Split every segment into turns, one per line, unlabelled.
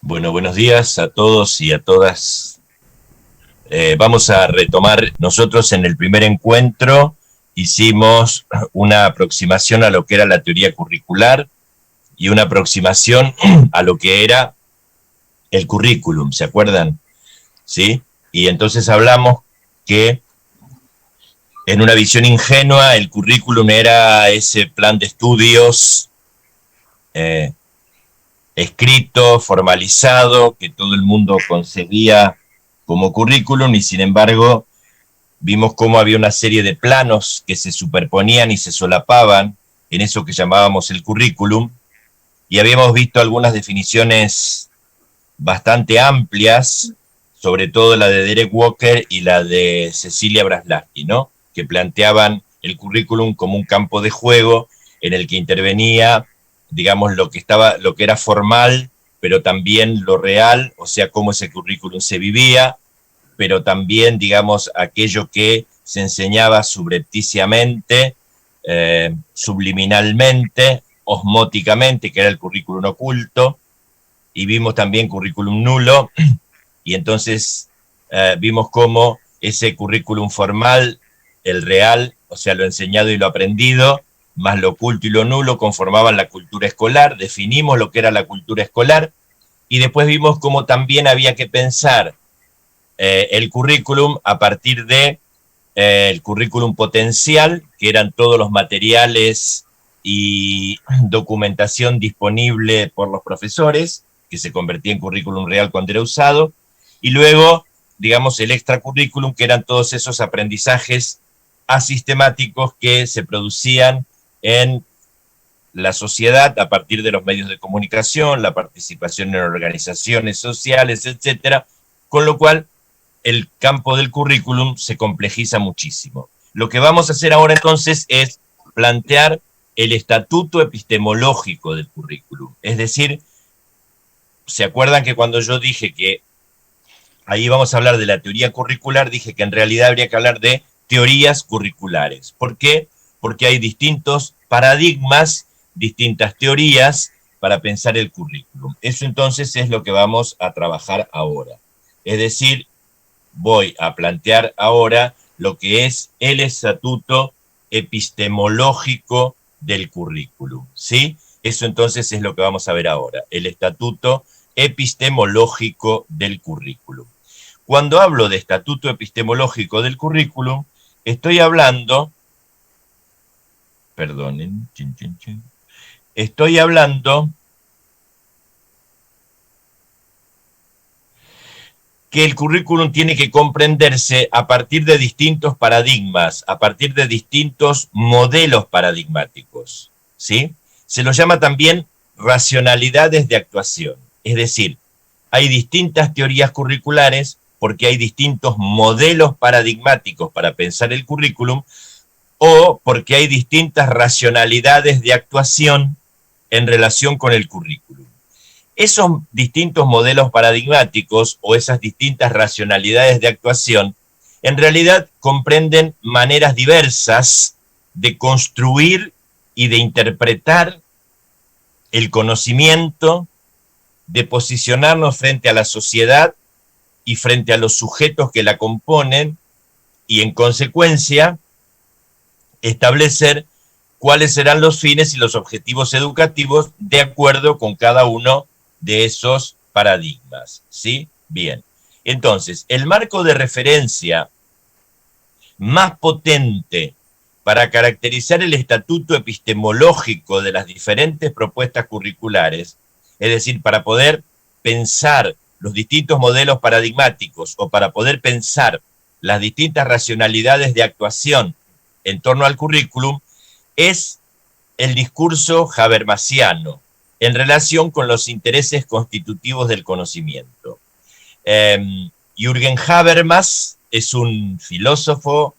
Bueno, buenos días a todos y a todas. Vamos a retomar, nosotros en el primer encuentro hicimos una aproximación a lo que era la teoría curricular y una aproximación a lo que era el currículum, ¿se acuerdan? ¿Sí? Y entonces hablamos que en una visión ingenua el currículum era ese plan de estudios eh, escrito, formalizado, que todo el mundo concebía como currículum y sin embargo vimos cómo había una serie de planos que se superponían y se solapaban en eso que llamábamos el currículum y habíamos visto algunas definiciones bastante amplias, sobre todo la de Derek Walker y la de Cecilia Braslavsky, ¿no? Que planteaban el currículum como un campo de juego en el que intervenía, digamos, lo que era formal, pero también lo real, o sea, cómo ese currículum se vivía, pero también, digamos, aquello que se enseñaba subrepticiamente, subliminalmente, osmóticamente, que era el currículum oculto, y vimos también currículum nulo, y entonces vimos cómo ese currículum formal, el real, o sea, lo enseñado y lo aprendido, más lo oculto y lo nulo, conformaban la cultura escolar, definimos lo que era la cultura escolar, y después vimos cómo también había que pensar el currículum a partir de el currículum potencial, que eran todos los materiales y documentación disponible por los profesores, que se convertía en currículum real cuando era usado, y luego, digamos, el extracurrículum, que eran todos esos aprendizajes asistemáticos que se producían en la sociedad a partir de los medios de comunicación, la participación en organizaciones sociales, etcétera, con lo cual el campo del currículum se complejiza muchísimo. Lo que vamos a hacer ahora entonces es plantear el estatuto epistemológico del currículum. Es decir, ¿se acuerdan que cuando yo dije que ahí vamos a hablar de la teoría curricular, dije que en realidad habría que hablar de teorías curriculares? ¿Por qué? Porque hay distintos paradigmas, distintas teorías para pensar el currículum. Eso entonces es lo que vamos a trabajar ahora. Es decir, voy a plantear ahora lo que es el estatuto epistemológico del currículum, ¿sí? Eso entonces es lo que vamos a ver ahora, el estatuto epistemológico del currículum. Cuando hablo de estatuto epistemológico del currículum, estoy hablando, perdonen, estoy hablando que el currículum tiene que comprenderse a partir de distintos paradigmas, a partir de distintos modelos paradigmáticos, ¿sí? Se lo llama también racionalidades de actuación, es decir, hay distintas teorías curriculares porque hay distintos modelos paradigmáticos para pensar el currículum o porque hay distintas racionalidades de actuación en relación con el currículum. Esos distintos modelos paradigmáticos o esas distintas racionalidades de actuación en realidad comprenden maneras diversas de construir y de interpretar el conocimiento, de posicionarnos frente a la sociedad y frente a los sujetos que la componen y en consecuencia establecer cuáles serán los fines y los objetivos educativos de acuerdo con cada uno de esos paradigmas, ¿sí? Bien. Entonces, el marco de referencia más potente para caracterizar el estatuto epistemológico de las diferentes propuestas curriculares, es decir, para poder pensar los distintos modelos paradigmáticos o para poder pensar las distintas racionalidades de actuación en torno al currículum, es el discurso habermasiano en relación con los intereses constitutivos del conocimiento. Jürgen Habermas es un filósofo,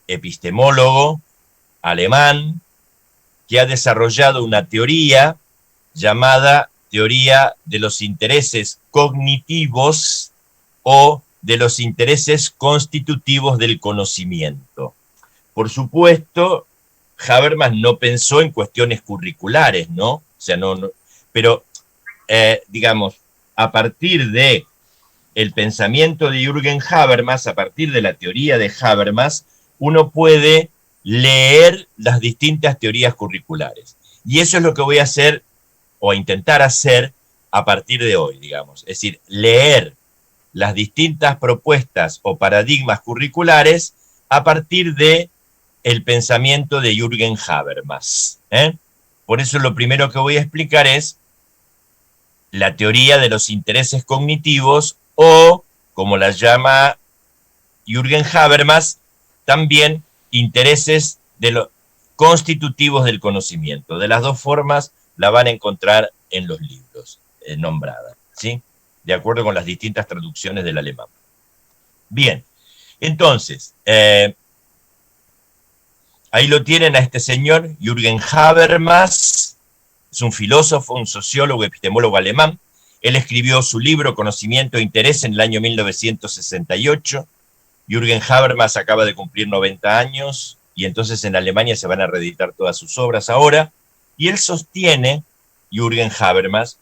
epistemólogo alemán que ha desarrollado una teoría llamada teoría de los intereses cognitivos o de los intereses constitutivos del conocimiento. Por supuesto, Habermas no pensó en cuestiones curriculares, ¿no? O sea, pero digamos, a partir de el pensamiento de Jürgen Habermas, a partir de la teoría de Habermas, uno puede leer las distintas teorías curriculares. Y eso es lo que voy a hacer, o a intentar hacer, a partir de hoy, digamos. Es decir, leer las distintas propuestas o paradigmas curriculares a partir de el pensamiento de Jürgen Habermas. Por eso lo primero que voy a explicar es la teoría de los intereses cognitivos, o, como la llama Jürgen Habermas, también intereses constitutivos del conocimiento. De las dos formas la van a encontrar en los libros nombradas, ¿sí? De acuerdo con las distintas traducciones del alemán. Bien, entonces, ahí lo tienen a este señor, Jürgen Habermas. Es un filósofo, un sociólogo, epistemólogo alemán. Él escribió su libro Conocimiento e Interés en el año 1968. Jürgen Habermas acaba de cumplir 90 años y entonces en Alemania se van a reeditar todas sus obras ahora. Y él sostiene, Jürgen Habermas,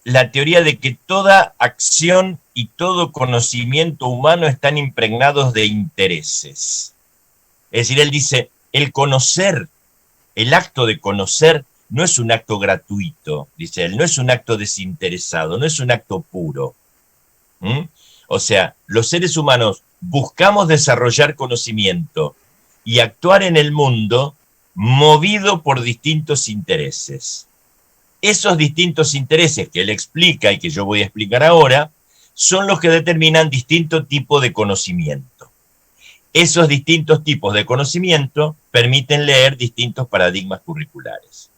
la teoría de que toda acción y todo conocimiento humano están impregnados de intereses. Es decir, él dice, el conocer, el acto de conocer, no es un acto gratuito, dice él, no es un acto desinteresado, no es un acto puro. O sea, los seres humanos buscamos desarrollar conocimiento y actuar en el mundo movido por distintos intereses. Esos distintos intereses que él explica y que yo voy a explicar ahora son los que determinan distinto tipo de conocimiento. Esos distintos tipos de conocimiento permiten leer distintos paradigmas curriculares.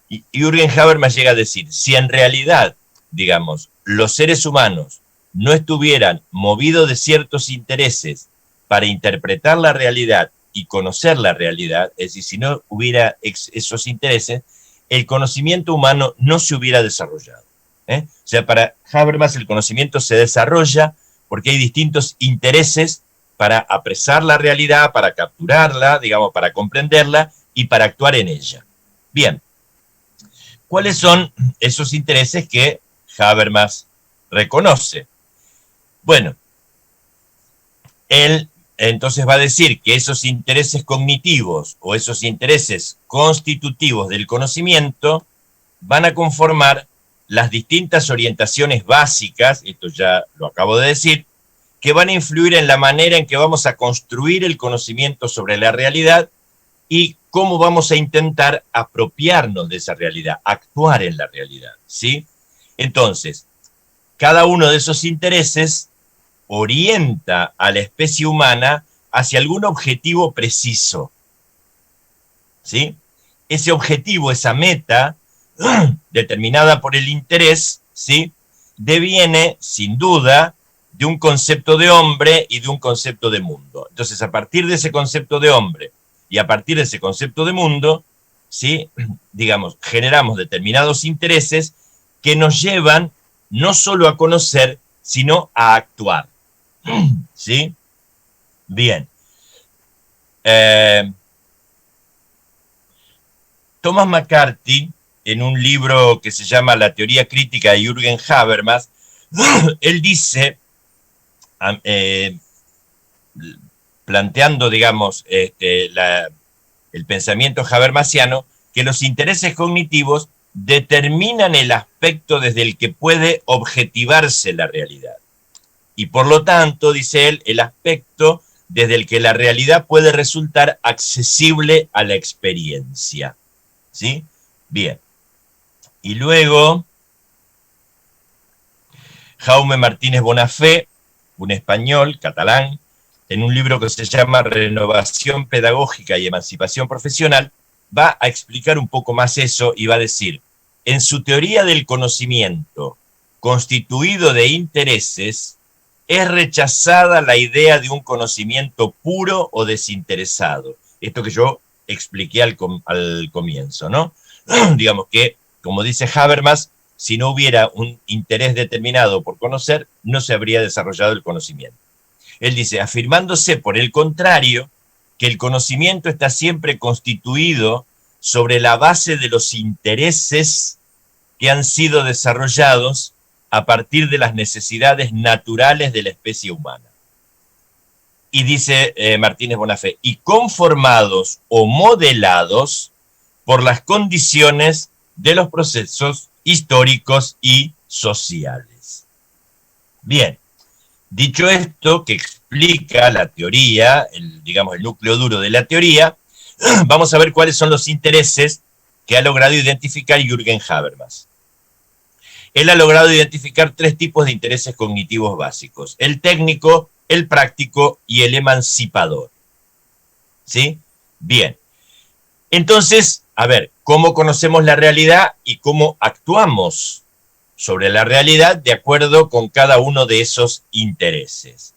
Y Jürgen Habermas llega a decir, si en realidad, digamos, los seres humanos no estuvieran movidos de ciertos intereses para interpretar la realidad y conocer la realidad, es decir, si no hubiera esos intereses, el conocimiento humano no se hubiera desarrollado. O sea, para Habermas el conocimiento se desarrolla porque hay distintos intereses para apresar la realidad, para capturarla, digamos, para comprenderla y para actuar en ella. Bien, ¿cuáles son esos intereses que Habermas reconoce? Bueno, él entonces va a decir que esos intereses cognitivos o esos intereses constitutivos del conocimiento van a conformar las distintas orientaciones básicas, esto ya lo acabo de decir, que van a influir en la manera en que vamos a construir el conocimiento sobre la realidad y cómo vamos a intentar apropiarnos de esa realidad, actuar en la realidad, ¿sí? Entonces, cada uno de esos intereses orienta a la especie humana hacia algún objetivo preciso, ¿sí? Ese objetivo, esa meta, determinada por el interés, ¿sí? Deviene, sin duda, de un concepto de hombre y de un concepto de mundo. Entonces, a partir de ese concepto de hombre y a partir de ese concepto de mundo, ¿sí? Digamos, generamos determinados intereses que nos llevan no solo a conocer, sino a actuar. ¿Sí? Bien. Thomas McCarthy, en un libro que se llama La teoría crítica de Jürgen Habermas, él dice, planteando, digamos, el pensamiento habermasiano, que los intereses cognitivos determinan el aspecto desde el que puede objetivarse la realidad. Y por lo tanto, dice él, el aspecto desde el que la realidad puede resultar accesible a la experiencia. ¿Sí? Bien. Y luego, Jaume Martínez Bonafé, un español, catalán, en un libro que se llama Renovación Pedagógica y Emancipación Profesional, va a explicar un poco más eso y va a decir, en su teoría del conocimiento, constituido de intereses, es rechazada la idea de un conocimiento puro o desinteresado. Esto que yo expliqué al comienzo, ¿no? Digamos que, como dice Habermas, si no hubiera un interés determinado por conocer, no se habría desarrollado el conocimiento. Él dice, afirmándose por el contrario, que el conocimiento está siempre constituido sobre la base de los intereses que han sido desarrollados a partir de las necesidades naturales de la especie humana. Y dice Martínez Bonafé, y conformados o modelados por las condiciones de los procesos históricos y sociales. Bien, dicho esto, que explica la teoría, digamos el núcleo duro de la teoría, vamos a ver cuáles son los intereses que ha logrado identificar Jürgen Habermas. Él ha logrado identificar 3 tipos de intereses cognitivos básicos: el técnico, el práctico y el emancipador. ¿Sí? Bien. Entonces, a ver, ¿cómo conocemos la realidad y cómo actuamos sobre la realidad de acuerdo con cada uno de esos intereses?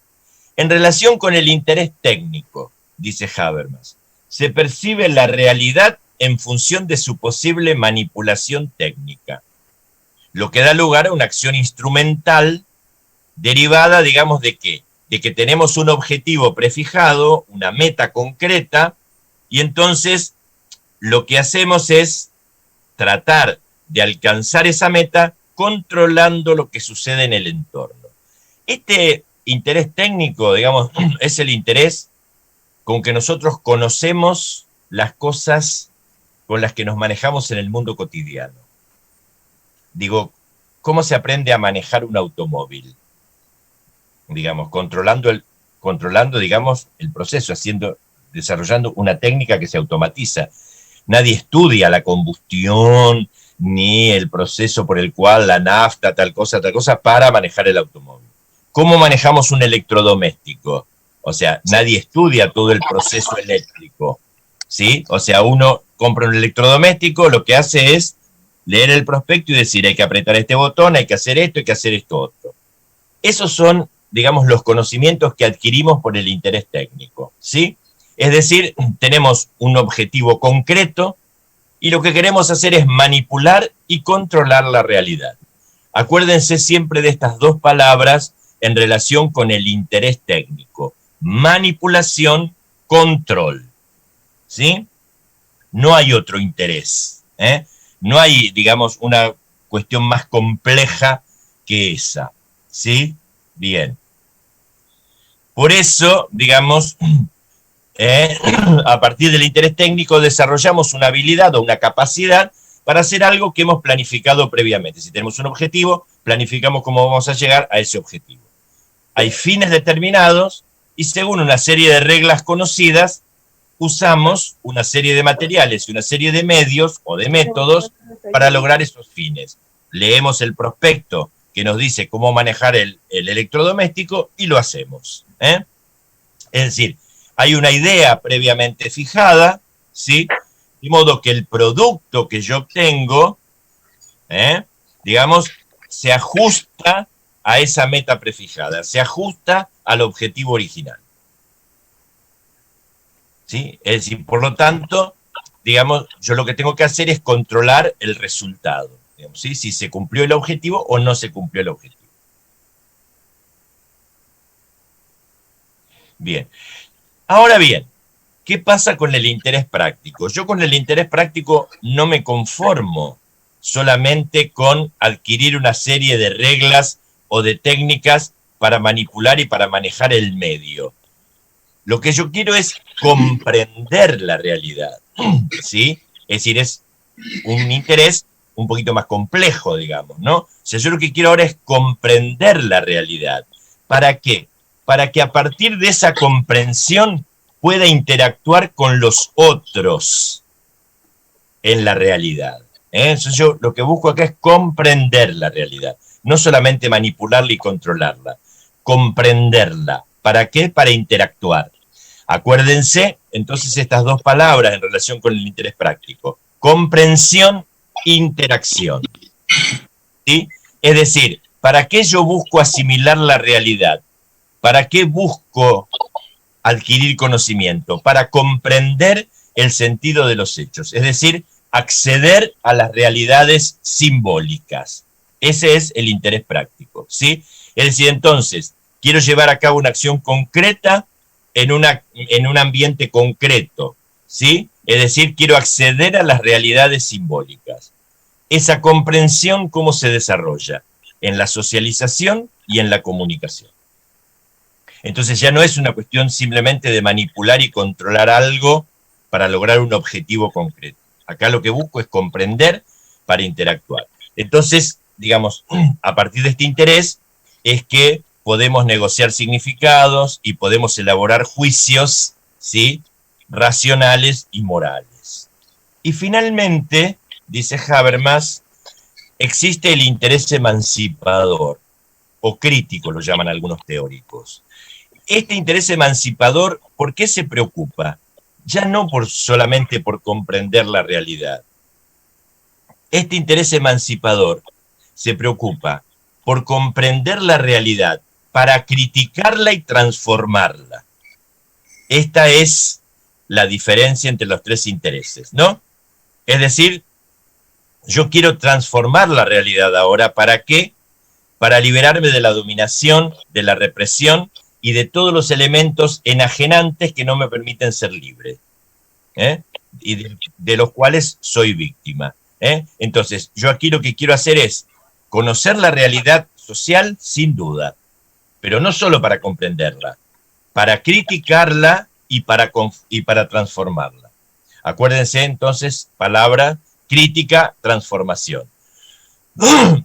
En relación con el interés técnico, dice Habermas, se percibe la realidad en función de su posible manipulación técnica, lo que da lugar a una acción instrumental derivada, digamos, ¿de qué? De que tenemos un objetivo prefijado, una meta concreta, y entonces lo que hacemos es tratar de alcanzar esa meta controlando lo que sucede en el entorno. Este interés técnico, digamos, es el interés con que nosotros conocemos las cosas con las que nos manejamos en el mundo cotidiano. Digo, ¿cómo se aprende a manejar un automóvil? Digamos, controlando, digamos, el proceso, desarrollando una técnica que se automatiza. Nadie estudia la combustión ni el proceso por el cual la nafta, tal cosa, para manejar el automóvil. ¿Cómo manejamos un electrodoméstico? O sea, nadie estudia todo el proceso eléctrico, ¿sí? O sea, uno compra un electrodoméstico, lo que hace es leer el prospecto y decir, hay que apretar este botón, hay que hacer esto otro. Esos son, digamos, los conocimientos que adquirimos por el interés técnico, ¿sí? Es decir, tenemos un objetivo concreto y lo que queremos hacer es manipular y controlar la realidad. Acuérdense siempre de estas 2 palabras en relación con el interés técnico: manipulación, control, ¿sí? No hay otro interés, ¿eh? No hay, digamos, una cuestión más compleja que esa, ¿sí? Bien. Por eso, digamos, a partir del interés técnico desarrollamos una habilidad o una capacidad para hacer algo que hemos planificado previamente. Si tenemos un objetivo, planificamos cómo vamos a llegar a ese objetivo. Hay fines determinados y según una serie de reglas conocidas, usamos una serie de materiales y una serie de medios o de métodos para lograr esos fines. Leemos el prospecto que nos dice cómo manejar el electrodoméstico y lo hacemos, ¿eh? Es decir, hay una idea previamente fijada, ¿sí? De modo que el producto que yo obtengo, digamos, se ajusta a esa meta prefijada, se ajusta al objetivo original. ¿Sí? Es decir, por lo tanto, digamos, yo lo que tengo que hacer es controlar el resultado, digamos, ¿sí? Si se cumplió el objetivo o no se cumplió el objetivo. Bien. Ahora bien, ¿qué pasa con el interés práctico? Yo con el interés práctico no me conformo solamente con adquirir una serie de reglas o de técnicas para manipular y para manejar el medio. Lo que yo quiero es comprender la realidad, ¿sí? Es decir, es un interés un poquito más complejo, digamos, ¿no? O sea, yo lo que quiero ahora es comprender la realidad. ¿Para qué? Para que a partir de esa comprensión pueda interactuar con los otros en la realidad. Entonces yo lo que busco acá es comprender la realidad, no solamente manipularla y controlarla, comprenderla. ¿Para qué? Para interactuar. Acuérdense, entonces, estas 2 palabras en relación con el interés práctico: comprensión, interacción. ¿Sí? Es decir, ¿para qué yo busco asimilar la realidad? ¿Para qué busco adquirir conocimiento? Para comprender el sentido de los hechos, es decir, acceder a las realidades simbólicas. Ese es el interés práctico, ¿sí? Es decir, entonces, quiero llevar a cabo una acción concreta en un ambiente concreto, ¿sí? Es decir, quiero acceder a las realidades simbólicas. Esa comprensión, ¿cómo se desarrolla? en la socialización y en la comunicación. Entonces ya no es una cuestión simplemente de manipular y controlar algo para lograr un objetivo concreto. Acá lo que busco es comprender para interactuar. Entonces, digamos, a partir de este interés es que podemos negociar significados y podemos elaborar juicios, ¿sí?, racionales y morales. Y finalmente, dice Habermas, existe el interés emancipador, o crítico lo llaman algunos teóricos. Este interés emancipador, ¿por qué se preocupa? Ya no solamente por comprender la realidad. Este interés emancipador se preocupa por comprender la realidad para criticarla y transformarla. Esta es la diferencia entre los tres intereses, ¿no? Es decir, yo quiero transformar la realidad ahora, ¿para qué? Para liberarme de la dominación, de la represión y de todos los elementos enajenantes que no me permiten ser libre, y de los cuales soy víctima. Entonces, yo aquí lo que quiero hacer es conocer la realidad social, sin duda, pero no solo para comprenderla, para criticarla y para transformarla. Acuérdense entonces, palabra, crítica, transformación.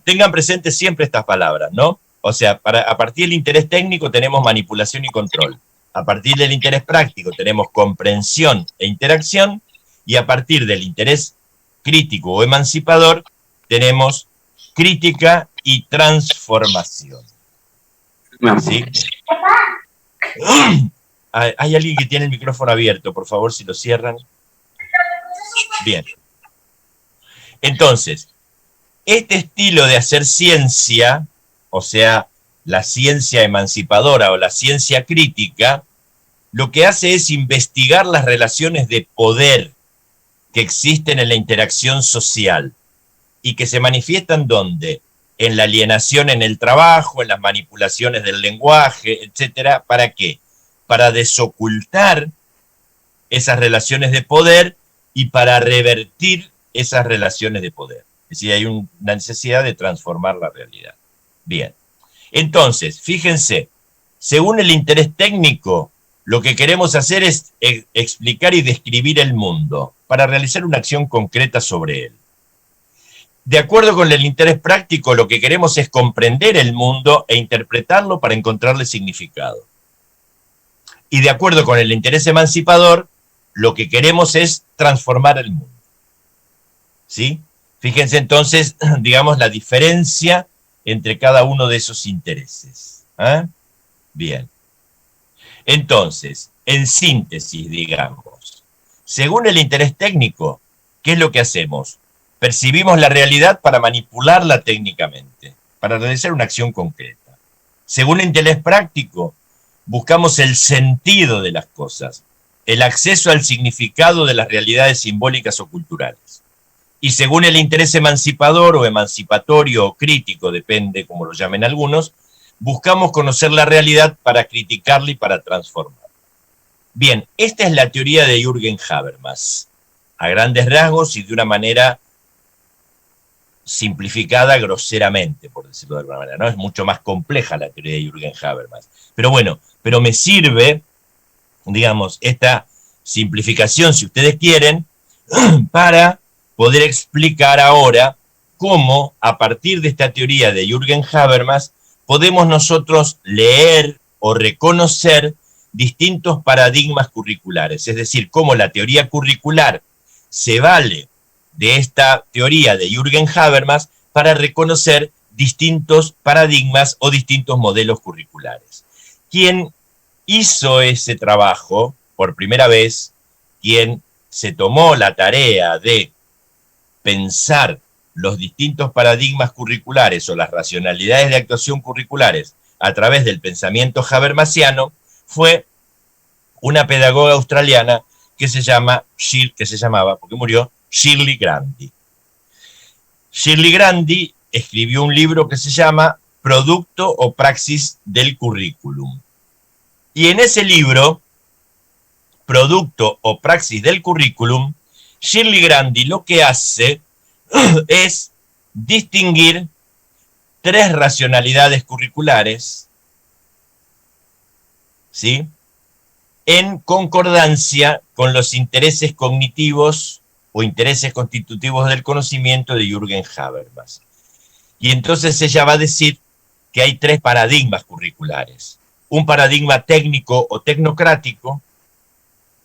Tengan presente siempre estas palabras, ¿no? O sea, a partir del interés técnico tenemos manipulación y control. A partir del interés práctico tenemos comprensión e interacción. Y a partir del interés crítico o emancipador tenemos crítica y transformación. ¿Sí? Hay alguien que tiene el micrófono abierto, por favor, si lo cierran. Bien. Entonces, este estilo de hacer ciencia, o sea, la ciencia emancipadora o la ciencia crítica, lo que hace es investigar las relaciones de poder que existen en la interacción social y que se manifiestan ¿dónde? En la alienación en el trabajo, en las manipulaciones del lenguaje, etcétera. ¿Para qué? Para desocultar esas relaciones de poder y para revertir esas relaciones de poder. Es decir, hay una necesidad de transformar la realidad. Bien. Entonces, fíjense, según el interés técnico, lo que queremos hacer es explicar y describir el mundo para realizar una acción concreta sobre él. De acuerdo con el interés práctico, lo que queremos es comprender el mundo e interpretarlo para encontrarle significado. Y de acuerdo con el interés emancipador, lo que queremos es transformar el mundo. ¿Sí? Fíjense entonces, digamos, la diferencia entre cada uno de esos intereses. Bien. Entonces, en síntesis, digamos, según el interés técnico, ¿qué es lo que hacemos? Percibimos la realidad para manipularla técnicamente, para realizar una acción concreta. Según el interés práctico, buscamos el sentido de las cosas, el acceso al significado de las realidades simbólicas o culturales. Y según el interés emancipador o emancipatorio o crítico, depende como lo llamen algunos, buscamos conocer la realidad para criticarla y para transformarla. Bien, esta es la teoría de Jürgen Habermas, a grandes rasgos y de una manera simplificada groseramente, por decirlo de alguna manera, ¿no? Es mucho más compleja la teoría de Jürgen Habermas. Pero bueno, pero me sirve, digamos, esta simplificación, si ustedes quieren, para poder explicar ahora cómo, a partir de esta teoría de Jürgen Habermas, podemos nosotros leer o reconocer distintos paradigmas curriculares, es decir, cómo la teoría curricular se vale de esta teoría de Jürgen Habermas para reconocer distintos paradigmas o distintos modelos curriculares. Quien hizo ese trabajo por primera vez, quien se tomó la tarea de pensar los distintos paradigmas curriculares o las racionalidades de actuación curriculares a través del pensamiento habermasiano, fue una pedagoga australiana que se llamaba, porque murió, Shirley Grandy. Shirley Grandy escribió un libro que se llama Producto o Praxis del Currículum. Y en ese libro, Producto o Praxis del Currículum, Shirley Grandy lo que hace es distinguir 3 racionalidades curriculares, ¿sí?, en concordancia con los intereses cognitivos o intereses constitutivos del conocimiento de Jürgen Habermas. Y entonces ella va a decir que hay 3 paradigmas curriculares. Un paradigma técnico o tecnocrático,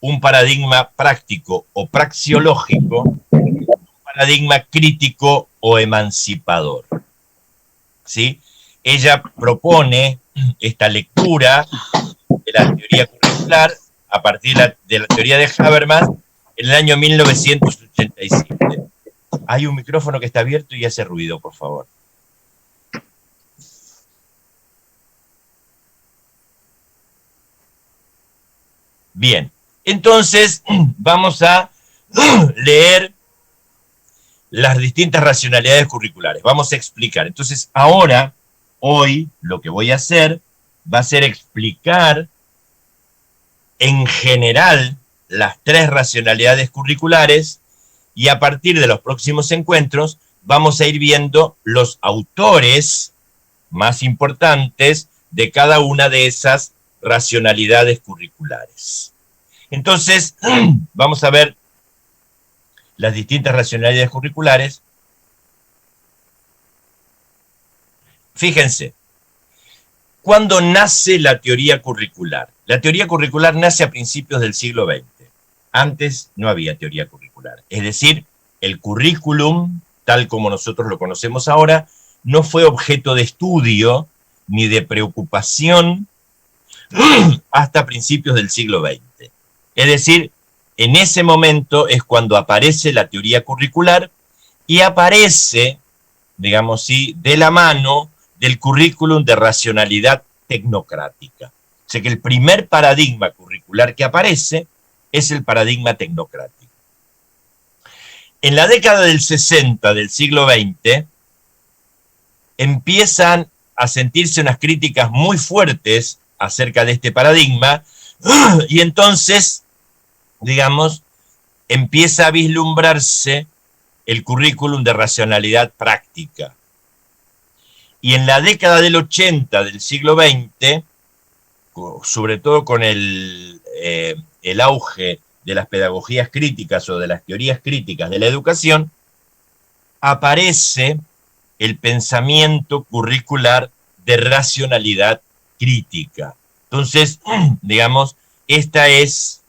un paradigma práctico o praxiológico, un paradigma crítico o emancipador. ¿Sí? Ella propone esta lectura de la teoría curricular a partir de la teoría de Habermas en el año 1987. Hay un micrófono que está abierto y hace ruido, por favor. Bien, entonces vamos a leer las distintas racionalidades curriculares. Vamos a explicar. Entonces, ahora, hoy, lo que voy a hacer va a ser explicar en general las 3 racionalidades curriculares y a partir de los próximos encuentros vamos a ir viendo los autores más importantes de cada una de esas racionalidades curriculares. Entonces, vamos a ver las distintas racionalidades curriculares. Fíjense, ¿cuándo nace la teoría curricular? La teoría curricular nace a principios del siglo XX. Antes no había teoría curricular. Es decir, el currículum, tal como nosotros lo conocemos ahora, no fue objeto de estudio ni de preocupación hasta principios del siglo XX. Es decir, en ese momento es cuando aparece la teoría curricular y aparece, digamos así, de la mano del currículum de racionalidad tecnocrática. O sea que el primer paradigma curricular que aparece es el paradigma tecnocrático. En la década del 60 del siglo XX empiezan a sentirse unas críticas muy fuertes acerca de este paradigma y entonces, digamos, empieza a vislumbrarse el currículum de racionalidad práctica. Y en la década del 80 del siglo XX, sobre todo con el auge de las pedagogías críticas o de las teorías críticas de la educación, aparece el pensamiento curricular de racionalidad crítica. Entonces, digamos, esta es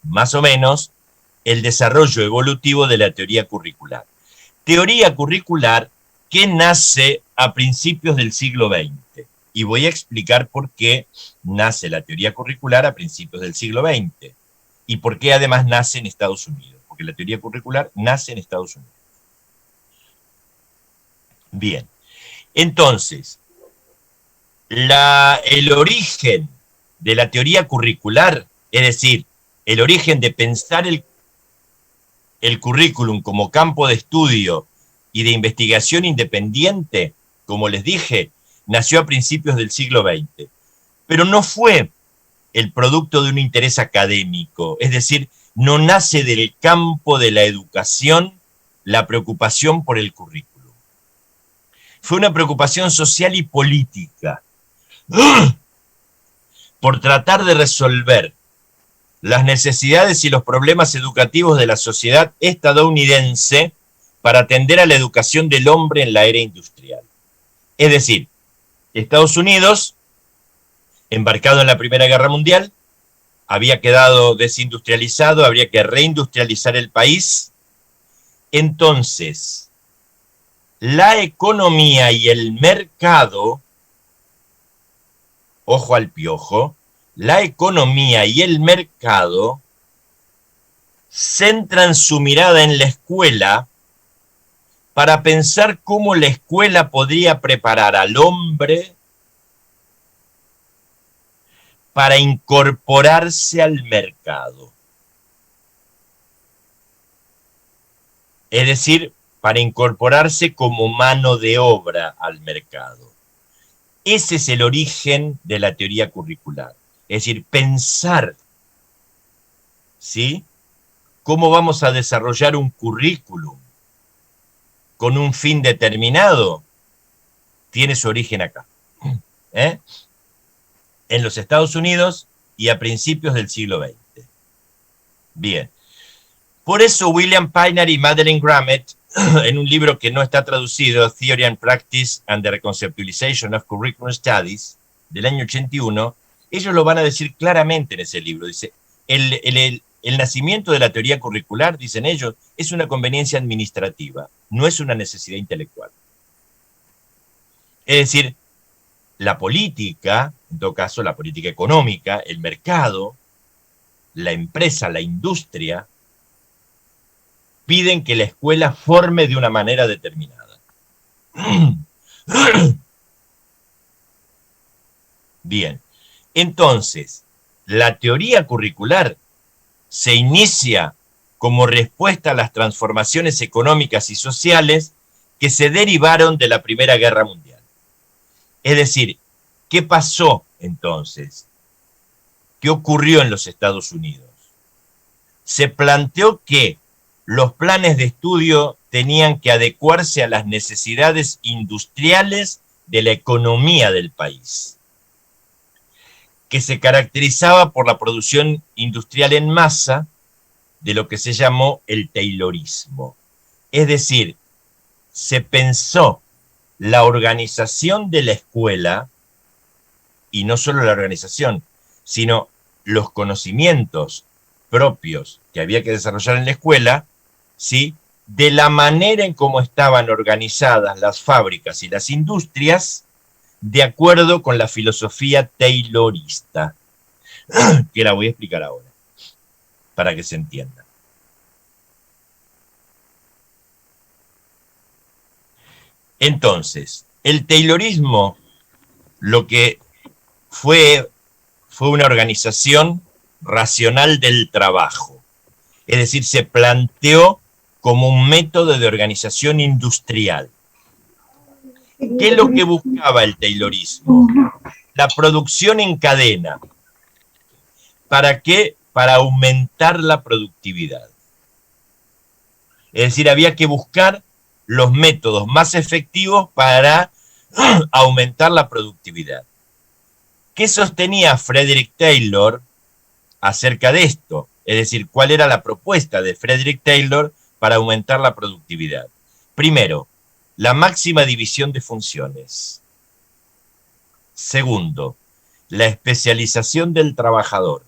más o menos el desarrollo evolutivo de la teoría curricular. Teoría curricular que nace a principios del siglo XX. Y voy a explicar por qué nace la teoría curricular a principios del siglo XX. Y por qué además nace en Estados Unidos. Porque la teoría curricular nace en Estados Unidos. Bien. Entonces, el origen de la teoría curricular, es decir, el origen de pensar el currículum como campo de estudio y de investigación independiente, como les dije, nació a principios del siglo XX. Pero no fue el producto de un interés académico, es decir, no nace del campo de la educación la preocupación por el currículum. Fue una preocupación social y política por tratar de resolver las necesidades y los problemas educativos de la sociedad estadounidense para atender a la educación del hombre en la era industrial. Es decir, Estados Unidos, embarcado en la Primera Guerra Mundial, había quedado desindustrializado, habría que reindustrializar el país. Entonces, la economía y el mercado, ojo al piojo, la economía y el mercado centran su mirada en la escuela para pensar cómo la escuela podría preparar al hombre para incorporarse al mercado. Es decir, para incorporarse como mano de obra al mercado. Ese es el origen de la teoría curricular. Es decir, pensar, ¿sí?, cómo vamos a desarrollar un currículum con un fin determinado, tiene su origen acá, ¿eh? En los Estados Unidos y a principios del siglo XX. Bien. Por eso William Piner y Madeleine Grammett, en un libro que no está traducido, Theory and Practice and the Reconceptualization of Curriculum Studies, del año 81, ellos lo van a decir claramente en ese libro. Dice, el nacimiento de la teoría curricular, dicen ellos, es una conveniencia administrativa, no es una necesidad intelectual. Es decir, la política, en todo caso la política económica, el mercado, la empresa, la industria, piden que la escuela forme de una manera determinada. Bien, entonces, la teoría curricular se inicia como respuesta a las transformaciones económicas y sociales que se derivaron de la Primera Guerra Mundial. Es decir, ¿qué pasó entonces? ¿Qué ocurrió en los Estados Unidos? Se planteó que los planes de estudio tenían que adecuarse a las necesidades industriales de la economía del país, que se caracterizaba por la producción industrial en masa de lo que se llamó el Taylorismo. Es decir, se pensó la organización de la escuela, y no solo la organización, sino los conocimientos propios que había que desarrollar en la escuela, ¿sí?, de la manera en cómo estaban organizadas las fábricas y las industrias, de acuerdo con la filosofía taylorista, que la voy a explicar ahora, para que se entienda. Entonces, el taylorismo lo que fue una organización racional del trabajo. Es decir, se planteó como un método de organización industrial. ¿Qué es lo que buscaba el taylorismo? La producción en cadena. ¿Para qué? Para aumentar la productividad. Es decir, había que buscar los métodos más efectivos para aumentar la productividad. ¿Qué sostenía Frederick Taylor acerca de esto? Es decir, ¿cuál era la propuesta de Frederick Taylor para aumentar la productividad? Primero, la máxima división de funciones. Segundo, la especialización del trabajador.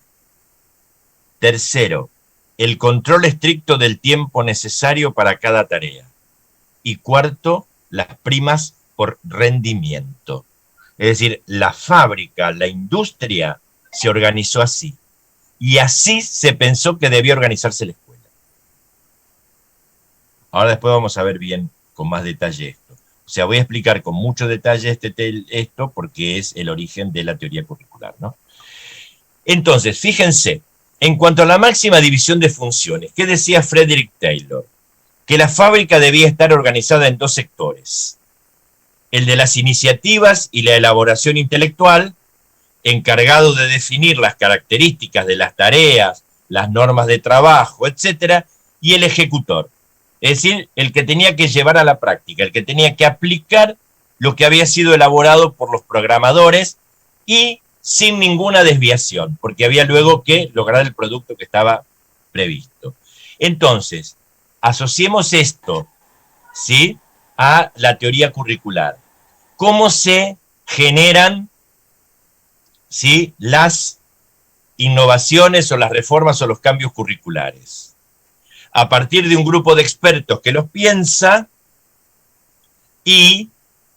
Tercero, el control estricto del tiempo necesario para cada tarea. Y cuarto, las primas por rendimiento. Es decir, la fábrica, la industria se organizó así. Y así se pensó que debía organizarse la escuela. Ahora después vamos a ver bien, con más detalle esto. O sea, voy a explicar con mucho detalle esto porque es el origen de la teoría curricular, ¿no? Entonces, fíjense, en cuanto a la máxima división de funciones, ¿qué decía Frederick Taylor? Que la fábrica debía estar organizada en dos sectores. El de las iniciativas y la elaboración intelectual, encargado de definir las características de las tareas, las normas de trabajo, etc., y el ejecutor, es decir, el que tenía que llevar a la práctica, el que tenía que aplicar lo que había sido elaborado por los programadores y sin ninguna desviación, porque había luego que lograr el producto que estaba previsto. Entonces, asociemos esto, ¿sí?, a la teoría curricular. ¿Cómo se generan, ¿sí?, las innovaciones o las reformas o los cambios curriculares? A partir de un grupo de expertos que los piensa y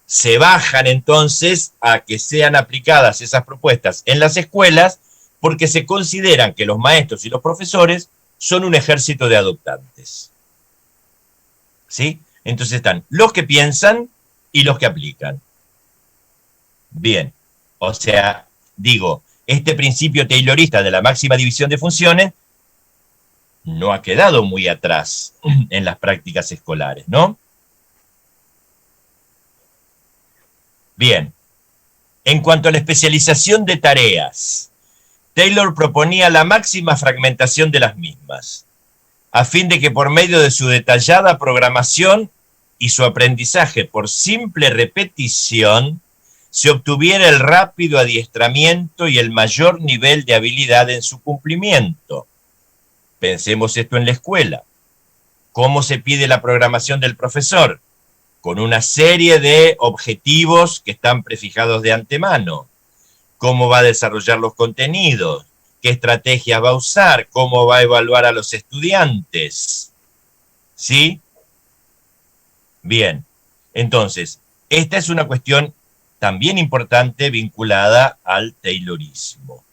se bajan entonces a que sean aplicadas esas propuestas en las escuelas porque se consideran que los maestros y los profesores son un ejército de adoptantes. ¿Sí? Entonces están los que piensan y los que aplican. Bien, o sea, digo, este principio taylorista de la máxima división de funciones no ha quedado muy atrás en las prácticas escolares, ¿no? Bien, en cuanto a la especialización de tareas, Taylor proponía la máxima fragmentación de las mismas, a fin de que por medio de su detallada programación y su aprendizaje por simple repetición, se obtuviera el rápido adiestramiento y el mayor nivel de habilidad en su cumplimiento. Pensemos esto en la escuela. ¿Cómo se pide la programación del profesor? Con una serie de objetivos que están prefijados de antemano. ¿Cómo va a desarrollar los contenidos? ¿Qué estrategia va a usar? ¿Cómo va a evaluar a los estudiantes? ¿Sí? Bien. Entonces, esta es una cuestión también importante vinculada al Taylorismo.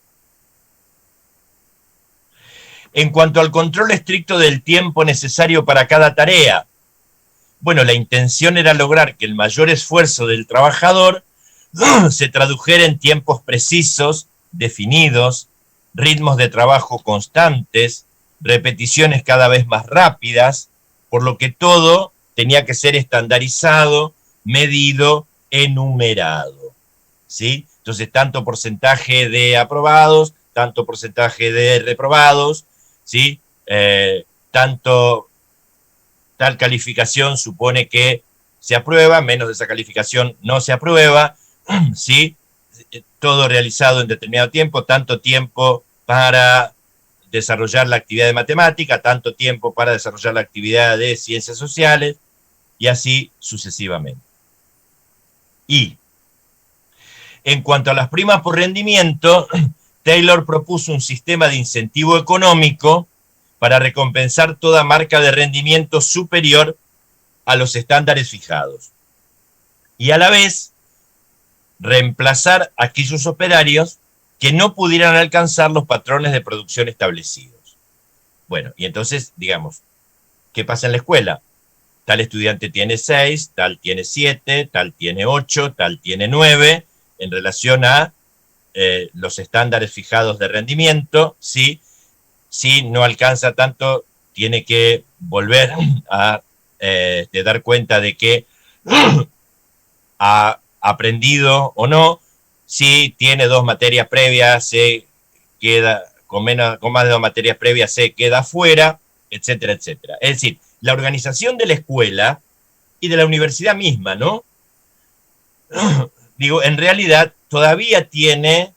En cuanto al control estricto del tiempo necesario para cada tarea, bueno, la intención era lograr que el mayor esfuerzo del trabajador se tradujera en tiempos precisos, definidos, ritmos de trabajo constantes, repeticiones cada vez más rápidas, por lo que todo tenía que ser estandarizado, medido, enumerado. ¿Sí? Entonces, tanto porcentaje de aprobados, tanto porcentaje de reprobados, ¿sí? Tal calificación supone que se aprueba, menos de esa calificación no se aprueba, ¿sí? Todo realizado en determinado tiempo, tanto tiempo para desarrollar la actividad de matemática, tanto tiempo para desarrollar la actividad de ciencias sociales, y así sucesivamente. Y en cuanto a las primas por rendimiento, Taylor propuso un sistema de incentivo económico para recompensar toda marca de rendimiento superior a los estándares fijados. Y a la vez, reemplazar a aquellos operarios que no pudieran alcanzar los patrones de producción establecidos. Bueno, y entonces, digamos, ¿qué pasa en la escuela? Tal estudiante tiene 6, tal tiene 7, tal tiene 8, tal tiene 9, en relación a los estándares fijados de rendimiento, ¿sí? Si no alcanza tanto, tiene que volver a dar cuenta de que ha aprendido o no. Si tiene 2 materias previas, se queda con más de 2 materias previas, se queda fuera, etcétera, etcétera. Es decir, la organización de la escuela y de la universidad misma, ¿no? Digo, en realidad todavía tiene,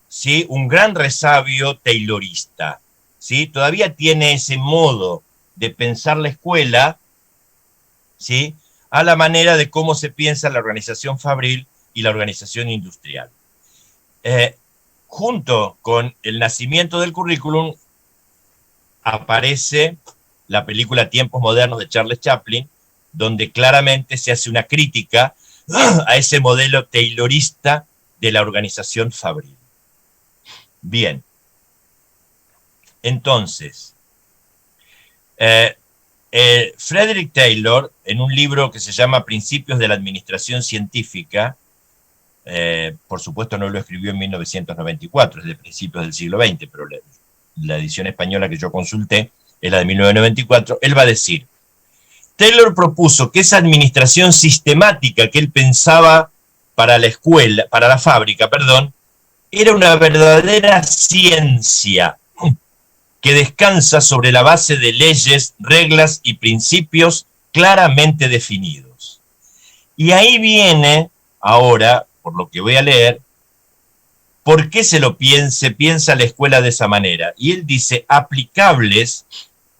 ¿sí?, un gran resabio taylorista, ¿sí? Todavía tiene ese modo de pensar la escuela, ¿sí?, a la manera de cómo se piensa la organización fabril y la organización industrial. Junto con el nacimiento del currículum aparece la película Tiempos Modernos de Charles Chaplin, donde claramente se hace una crítica a ese modelo taylorista de la organización fabril. Bien. Entonces, Frederick Taylor, en un libro que se llama Principios de la Administración Científica, por supuesto no lo escribió en 1994, es de principios del siglo XX, pero la edición española que yo consulté es la de 1994, él va a decir: Taylor propuso que esa administración sistemática que él pensaba para la escuela, para la fábrica, perdón, era una verdadera ciencia que descansa sobre la base de leyes, reglas y principios claramente definidos. Y ahí viene, ahora, por lo que voy a leer, ¿por qué se piensa la escuela de esa manera? Y él dice, aplicables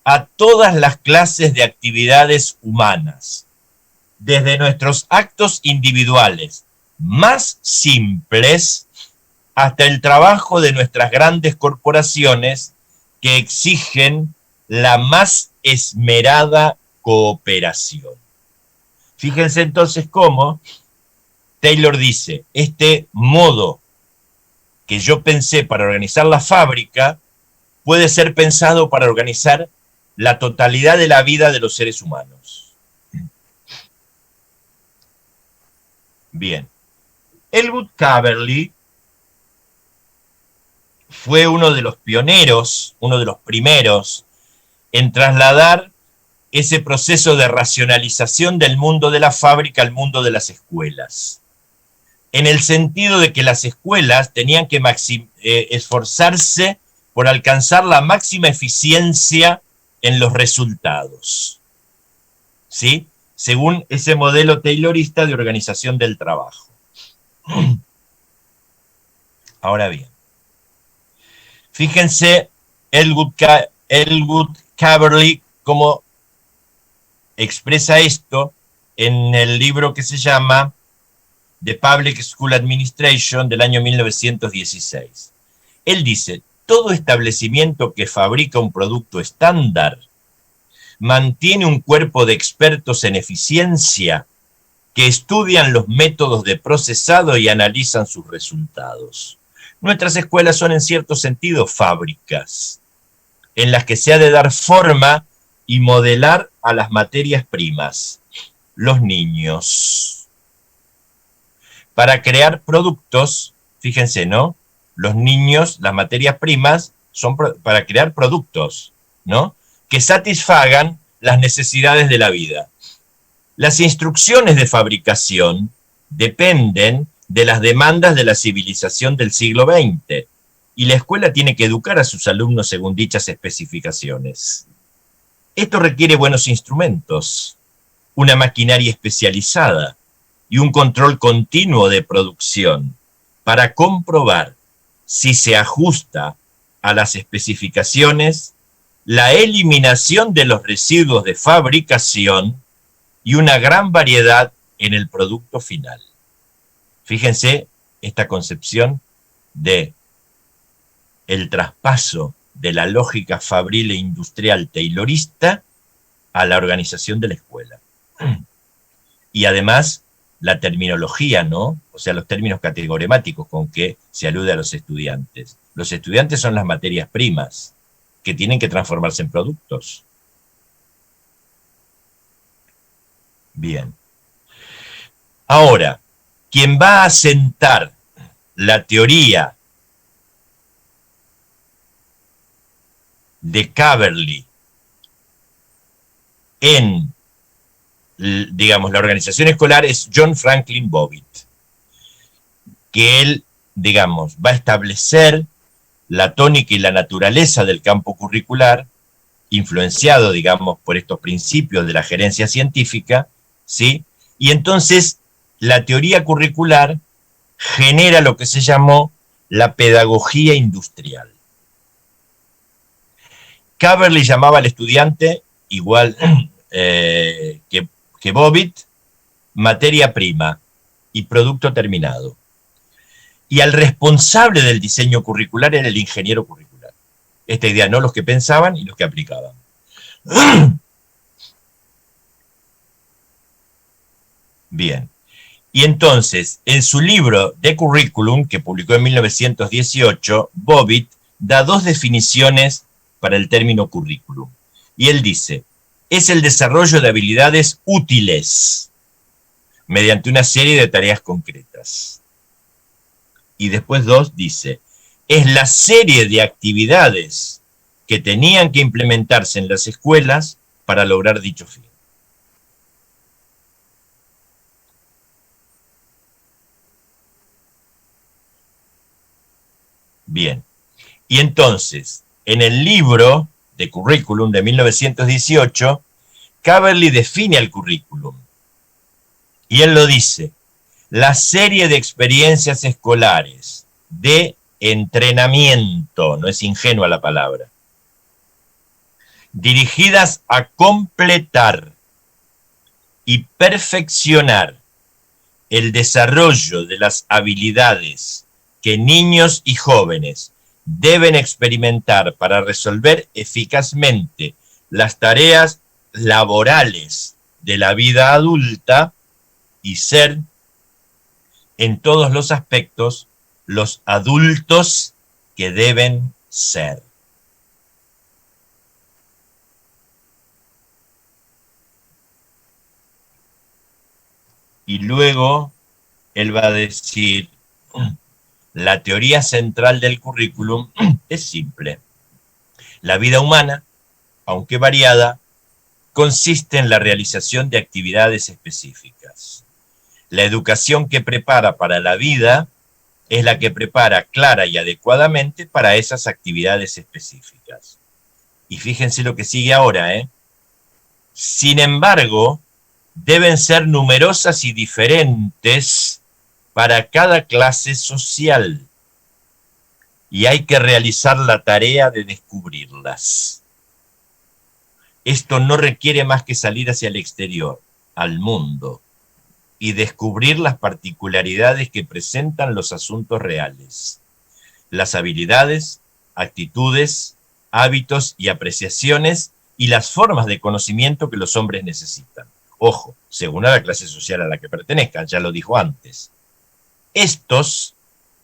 a todas las clases de actividades humanas, desde nuestros actos individuales más simples hasta el trabajo de nuestras grandes corporaciones que exigen la más esmerada cooperación. Fíjense entonces cómo Taylor dice, este modo que yo pensé para organizar la fábrica puede ser pensado para organizar la totalidad de la vida de los seres humanos. Bien. Elwood Caverly fue uno de los pioneros, uno de los primeros en trasladar ese proceso de racionalización del mundo de la fábrica al mundo de las escuelas, en el sentido de que las escuelas tenían que esforzarse por alcanzar la máxima eficiencia en los resultados, ¿sí? según ese modelo taylorista de organización del trabajo. Ahora bien, fíjense Elwood Caverly cómo expresa esto en el libro que se llama The Public School Administration del año 1916. Él dice, todo establecimiento que fabrica un producto estándar mantiene un cuerpo de expertos en eficiencia que estudian los métodos de procesado y analizan sus resultados. Nuestras escuelas son en cierto sentido fábricas, en las que se ha de dar forma y modelar a las materias primas, los niños. Para crear productos, fíjense, ¿no? Los niños, las materias primas, son para crear productos, ¿no? Que satisfagan las necesidades de la vida. Las instrucciones de fabricación dependen de las demandas de la civilización del siglo XX, y la escuela tiene que educar a sus alumnos según dichas especificaciones. Esto requiere buenos instrumentos, una maquinaria especializada y un control continuo de producción para comprobar si se ajusta a las especificaciones, la eliminación de los residuos de fabricación y una gran variedad en el producto final. Fíjense esta concepción de el traspaso de la lógica fabril e industrial taylorista a la organización de la escuela. Y además, la terminología, ¿no? O sea, los términos categoremáticos con que se alude a los estudiantes. Los estudiantes son las materias primas que tienen que transformarse en productos. Bien. Ahora, quien va a sentar la teoría de Caverly en, digamos, la organización escolar es John Franklin Bobbitt, que él, digamos, va a establecer la tónica y la naturaleza del campo curricular, influenciado, digamos, por estos principios de la gerencia científica, ¿sí? Y entonces la teoría curricular genera lo que se llamó la pedagogía industrial. Caverly llamaba al estudiante, igual que Bobbitt, materia prima y producto terminado. Y al responsable del diseño curricular era el ingeniero curricular. Esta idea, no los que pensaban y los que aplicaban. Bien. Y entonces, en su libro The Curriculum, que publicó en 1918, Bobbitt da dos definiciones para el término currículum. Y él dice, es el desarrollo de habilidades útiles mediante una serie de tareas concretas. Y después dos dice, es la serie de actividades que tenían que implementarse en las escuelas para lograr dicho fin. Bien. Y entonces, en el libro de Curriculum de 1918, Caverly define el currículum. Y él lo dice, la serie de experiencias escolares de entrenamiento, no es ingenua la palabra, dirigidas a completar y perfeccionar el desarrollo de las habilidades que niños y jóvenes deben experimentar para resolver eficazmente las tareas laborales de la vida adulta y ser, en todos los aspectos, los adultos que deben ser. Y luego él va a decir, la teoría central del currículum es simple. La vida humana, aunque variada, consiste en la realización de actividades específicas. La educación que prepara para la vida es la que prepara clara y adecuadamente para esas actividades específicas. Y fíjense lo que sigue ahora, ¿eh? Sin embargo, deben ser numerosas y diferentes para cada clase social. Y hay que realizar la tarea de descubrirlas. Esto no requiere más que salir hacia el exterior, al mundo, y descubrir las particularidades que presentan los asuntos reales, las habilidades, actitudes, hábitos y apreciaciones y las formas de conocimiento que los hombres necesitan. Ojo, según a la clase social a la que pertenezcan, ya lo dijo antes. Estos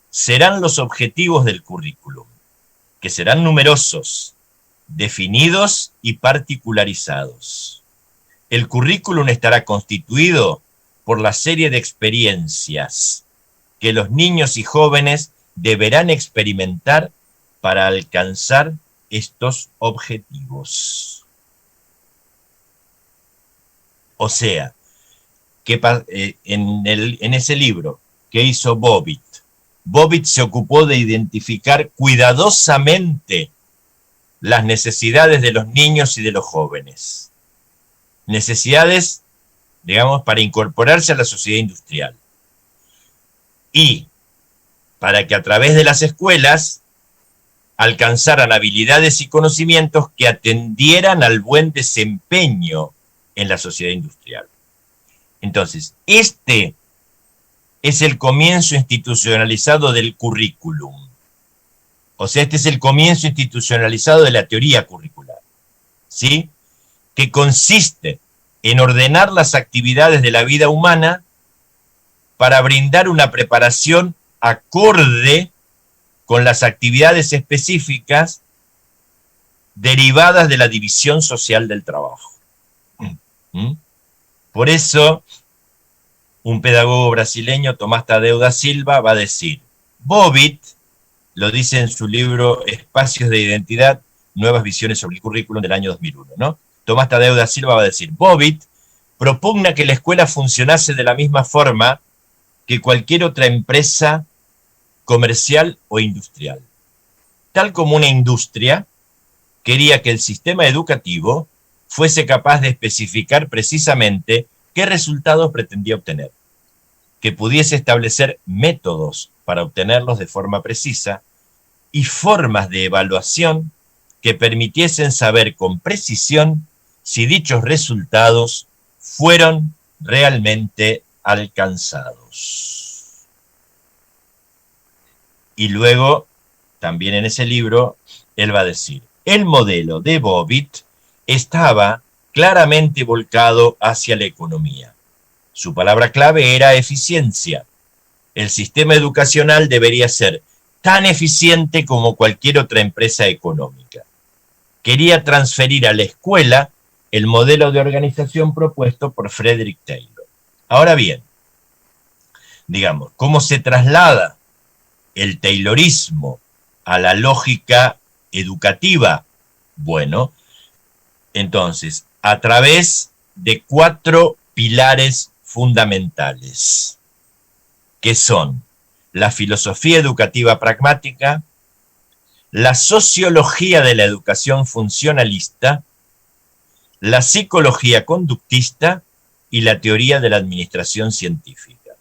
serán los objetivos del currículum, que serán numerosos, definidos y particularizados. El currículum estará constituido por la serie de experiencias que los niños y jóvenes deberán experimentar para alcanzar estos objetivos. O sea, que en ese libro que hizo Bobbitt, Bobbitt se ocupó de identificar cuidadosamente las necesidades de los niños y de los jóvenes. Necesidades, digamos, para incorporarse a la sociedad industrial. Y para que a través de las escuelas alcanzaran habilidades y conocimientos que atendieran al buen desempeño en la sociedad industrial. Entonces, este es el comienzo institucionalizado del currículum. O sea, este es el comienzo institucionalizado de la teoría curricular, ¿sí? Que consiste en ordenar las actividades de la vida humana para brindar una preparación acorde con las actividades específicas derivadas de la división social del trabajo. Por eso, un pedagogo brasileño, Tomás Tadeu da Silva, va a decir, Bobbitt, lo dice en su libro Espacios de Identidad, Nuevas Visiones sobre el Currículum del año 2001, ¿no? Tomás Tadeu da Silva va a decir, Bobbitt propugna que la escuela funcionase de la misma forma que cualquier otra empresa comercial o industrial. Tal como una industria quería que el sistema educativo fuese capaz de especificar precisamente qué resultados pretendía obtener, que pudiese establecer métodos para obtenerlos de forma precisa y formas de evaluación que permitiesen saber con precisión si dichos resultados fueron realmente alcanzados. Y luego, también en ese libro, él va a decir, el modelo de Bobbitt estaba claramente volcado hacia la economía. Su palabra clave era eficiencia. El sistema educacional debería ser tan eficiente como cualquier otra empresa económica. Quería transferir a la escuela el modelo de organización propuesto por Frederick Taylor. Ahora bien, digamos, ¿cómo se traslada el taylorismo a la lógica educativa? Bueno, entonces, a través de 4 pilares fundamentales, que son la filosofía educativa pragmática, la sociología de la educación funcionalista, la psicología conductista y la teoría de la administración científica.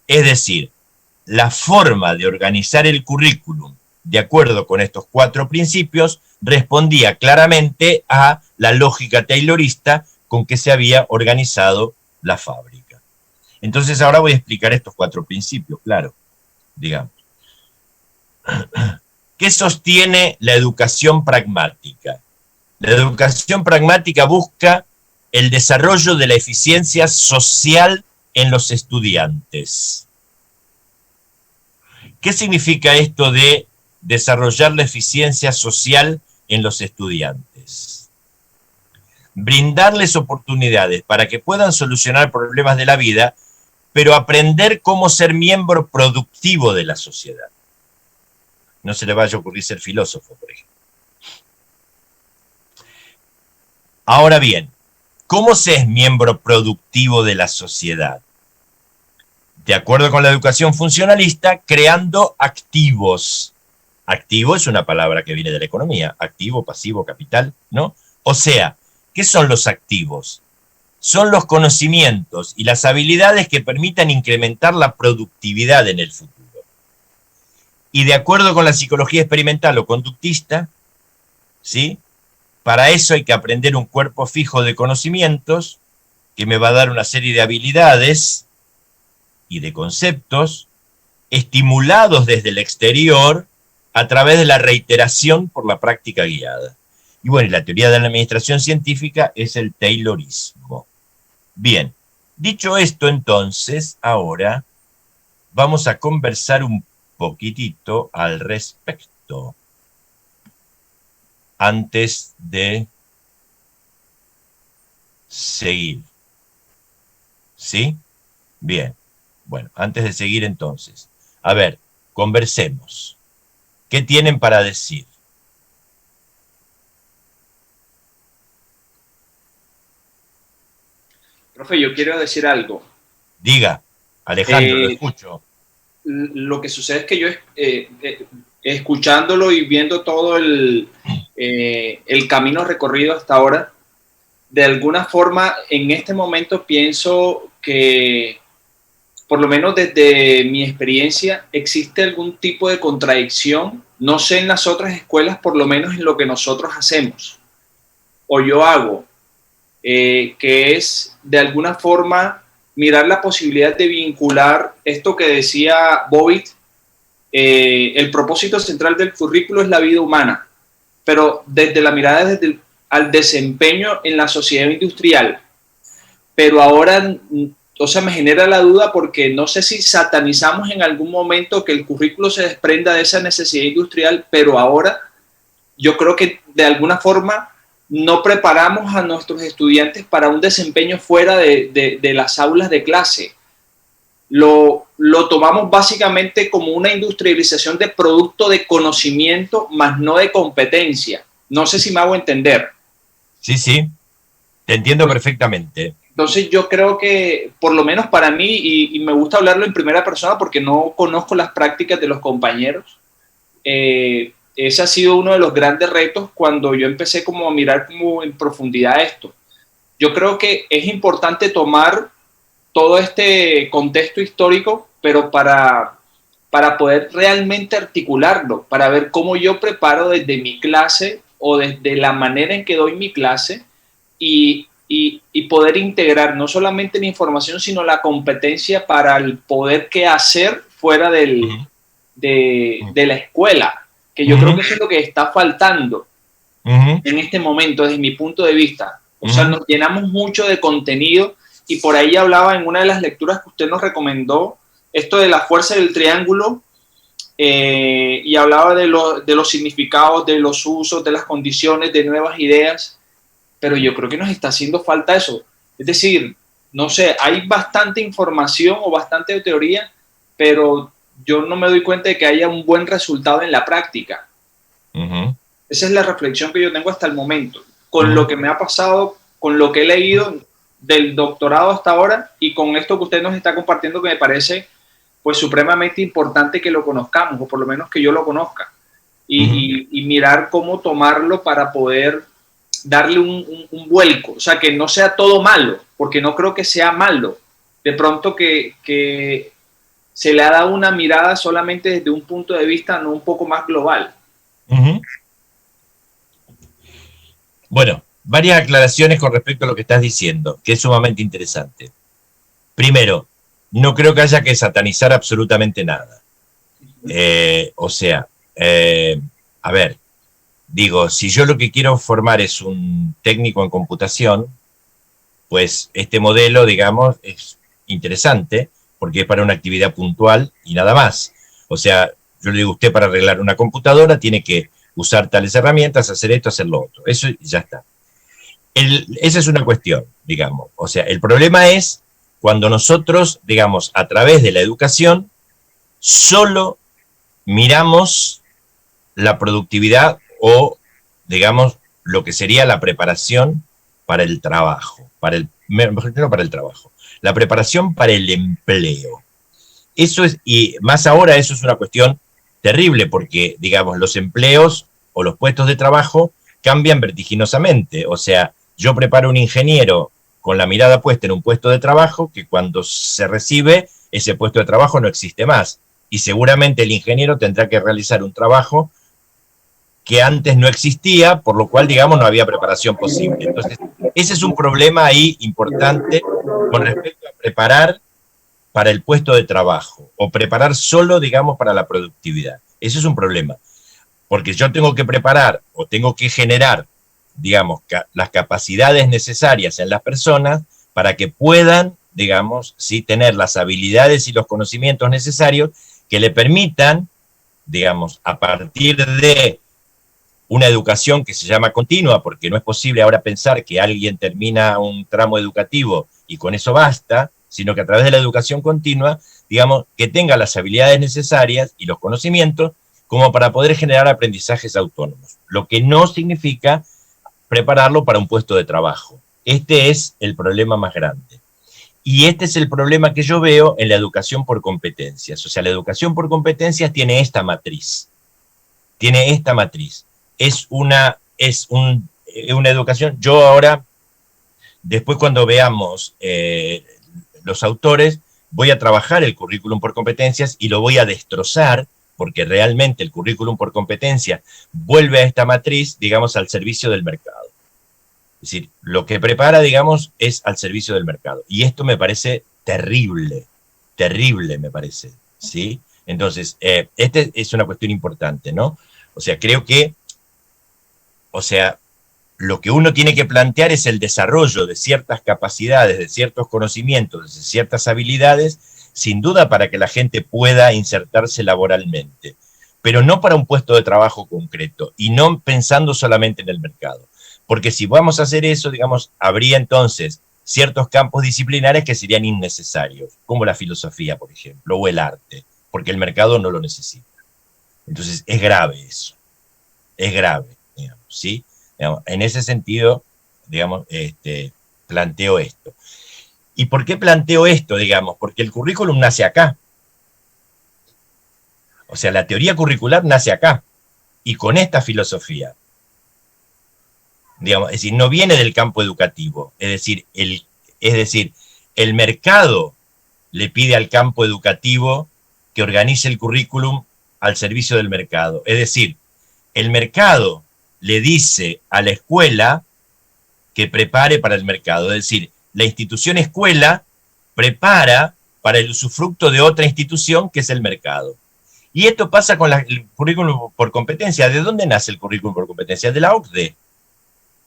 Es decir, la forma de organizar el currículum de acuerdo con estos 4 principios respondía claramente a la lógica taylorista con que se había organizado la fábrica. Entonces ahora voy a explicar estos 4 principios, claro, digamos. ¿Qué sostiene la educación pragmática? La educación pragmática busca el desarrollo de la eficiencia social en los estudiantes. ¿Qué significa esto de desarrollar la eficiencia social en los estudiantes? Brindarles oportunidades para que puedan solucionar problemas de la vida, pero aprender cómo ser miembro productivo de la sociedad. No se le vaya a ocurrir ser filósofo, por ejemplo. Ahora bien, ¿cómo se es miembro productivo de la sociedad? De acuerdo con la educación funcionalista, creando activos. Activo es una palabra que viene de la economía. Activo, pasivo, capital, ¿no? O sea, ¿qué son los activos? son los conocimientos y las habilidades que permitan incrementar la productividad en el futuro. Y de acuerdo con la psicología experimental o conductista, ¿sí? Para eso hay que aprender un cuerpo fijo de conocimientos que me va a dar una serie de habilidades y de conceptos estimulados desde el exterior a través de la reiteración por la práctica guiada. Y bueno, la teoría de la administración científica es el Taylorismo. Bien, dicho esto entonces, ahora vamos a conversar un poquitito al respecto antes de seguir. ¿Sí? Bien. Bueno, antes de seguir entonces. A ver, conversemos. ¿Qué tienen para decir?
Profe, yo quiero decir algo.
Diga, Alejandro, lo escucho.
Lo que sucede es que yo, escuchándolo y viendo todo el camino recorrido hasta ahora, de alguna forma, en este momento pienso que, por lo menos desde mi experiencia, existe algún tipo de contradicción, no sé en las otras escuelas, por lo menos en lo que nosotros hacemos, o yo hago, que es de alguna forma mirar la posibilidad de vincular esto que decía Bobbitt, el propósito central del currículo es la vida humana, pero desde la mirada desde al desempeño en la sociedad industrial. Pero ahora, o sea, me genera la duda porque no sé si satanizamos en algún momento que el currículo se desprenda de esa necesidad industrial, pero ahora yo creo que de alguna forma no preparamos a nuestros estudiantes para un desempeño fuera de las aulas de clase. Lo tomamos básicamente como una industrialización de producto de conocimiento, más no de competencia. No sé si me hago entender.
Sí, sí, te entiendo perfectamente.
Entonces yo creo que, por lo menos para mí, y me gusta hablarlo en primera persona porque no conozco las prácticas de los compañeros, ese ha sido uno de los grandes retos cuando yo empecé como a mirar como en profundidad esto. Yo creo que es importante tomar todo este contexto histórico, pero para poder realmente articularlo, para ver cómo yo preparo desde mi clase o desde la manera en que doy mi clase y poder integrar no solamente la información, sino la competencia para el poder qué hacer fuera de la escuela, que yo creo que eso es lo que está faltando en este momento desde mi punto de vista. O sea, nos llenamos mucho de contenido y por ahí hablaba en una de las lecturas que usted nos recomendó, esto de la fuerza del triángulo, y hablaba de los significados, de los usos, de las condiciones, de nuevas ideas, pero yo creo que nos está haciendo falta eso. Es decir, no sé, hay bastante información o bastante teoría, pero yo no me doy cuenta de que haya un buen resultado en la práctica. Esa es la reflexión que yo tengo hasta el momento, con lo que me ha pasado, con lo que he leído del doctorado hasta ahora y con esto que usted nos está compartiendo, que me parece pues supremamente importante que lo conozcamos, o por lo menos que yo lo conozca, y mirar cómo tomarlo para poder darle un vuelco, o sea, que no sea todo malo, porque no creo que sea malo, de pronto que se le ha dado una mirada solamente desde un punto de vista no un poco más global.
Bueno, varias aclaraciones con respecto a lo que estás diciendo, que es sumamente interesante. Primero, no creo que haya que satanizar absolutamente nada. A ver, digo, si yo lo que quiero formar es un técnico en computación, pues este modelo, digamos, es interesante porque es para una actividad puntual y nada más. O sea, yo le digo, usted para arreglar una computadora tiene que usar tales herramientas, hacer esto, hacer lo otro. Eso ya está. Esa es una cuestión, digamos. O sea, el problema es cuando nosotros, digamos, a través de la educación, solo miramos la productividad o, digamos, lo que sería la preparación para el trabajo, no para el trabajo, la preparación para el empleo. Eso es, y más ahora eso es una cuestión terrible porque, digamos, los empleos o los puestos de trabajo cambian vertiginosamente. O sea, yo preparo un ingeniero con la mirada puesta en un puesto de trabajo que cuando se recibe, ese puesto de trabajo no existe más. Y seguramente el ingeniero tendrá que realizar un trabajo que antes no existía, por lo cual, digamos, no había preparación posible. Entonces, ese es un problema ahí importante con respecto a preparar para el puesto de trabajo o preparar solo, digamos, para la productividad. Ese es un problema, porque yo tengo que preparar o tengo que generar, digamos, las capacidades necesarias en las personas para que puedan, digamos, sí, tener las habilidades y los conocimientos necesarios que le permitan, digamos, a partir de una educación que se llama continua, porque no es posible ahora pensar que alguien termina un tramo educativo y con eso basta, sino que a través de la educación continua, digamos, que tenga las habilidades necesarias y los conocimientos como para poder generar aprendizajes autónomos, lo que no significa prepararlo para un puesto de trabajo. Este es el problema más grande. Y este es el problema que yo veo en la educación por competencias. O sea, la educación por competencias tiene esta matriz. Tiene esta matriz. Es una educación. Yo ahora, después cuando veamos los autores, voy a trabajar el currículum por competencias y lo voy a destrozar, porque realmente el currículum por competencias vuelve a esta matriz, digamos, al servicio del mercado. Es decir, lo que prepara, digamos, es al servicio del mercado. Y esto me parece terrible, terrible me parece, ¿sí? Entonces, esta es una cuestión importante, ¿no? O sea, creo que, o sea, lo que uno tiene que plantear es el desarrollo de ciertas capacidades, de ciertos conocimientos, de ciertas habilidades, sin duda para que la gente pueda insertarse laboralmente, pero no para un puesto de trabajo concreto y no pensando solamente en el mercado. Porque si vamos a hacer eso, digamos, habría entonces ciertos campos disciplinares que serían innecesarios, como la filosofía, por ejemplo, o el arte, porque el mercado no lo necesita. Entonces, es grave eso, es grave, digamos, ¿sí? Digamos, en ese sentido, digamos, planteo esto. ¿Y por qué planteo esto, digamos? Porque el currículum nace acá. O sea, la teoría curricular nace acá, y con esta filosofía. Digamos, es decir, no viene del campo educativo, es decir, el mercado le pide al campo educativo que organice el currículum al servicio del mercado. Es decir, el mercado le dice a la escuela que prepare para el mercado. Es decir, la institución escuela prepara para el usufructo de otra institución que es el mercado. Y esto pasa con el currículum por competencia. ¿De dónde nace el currículum por competencia? De la OCDE,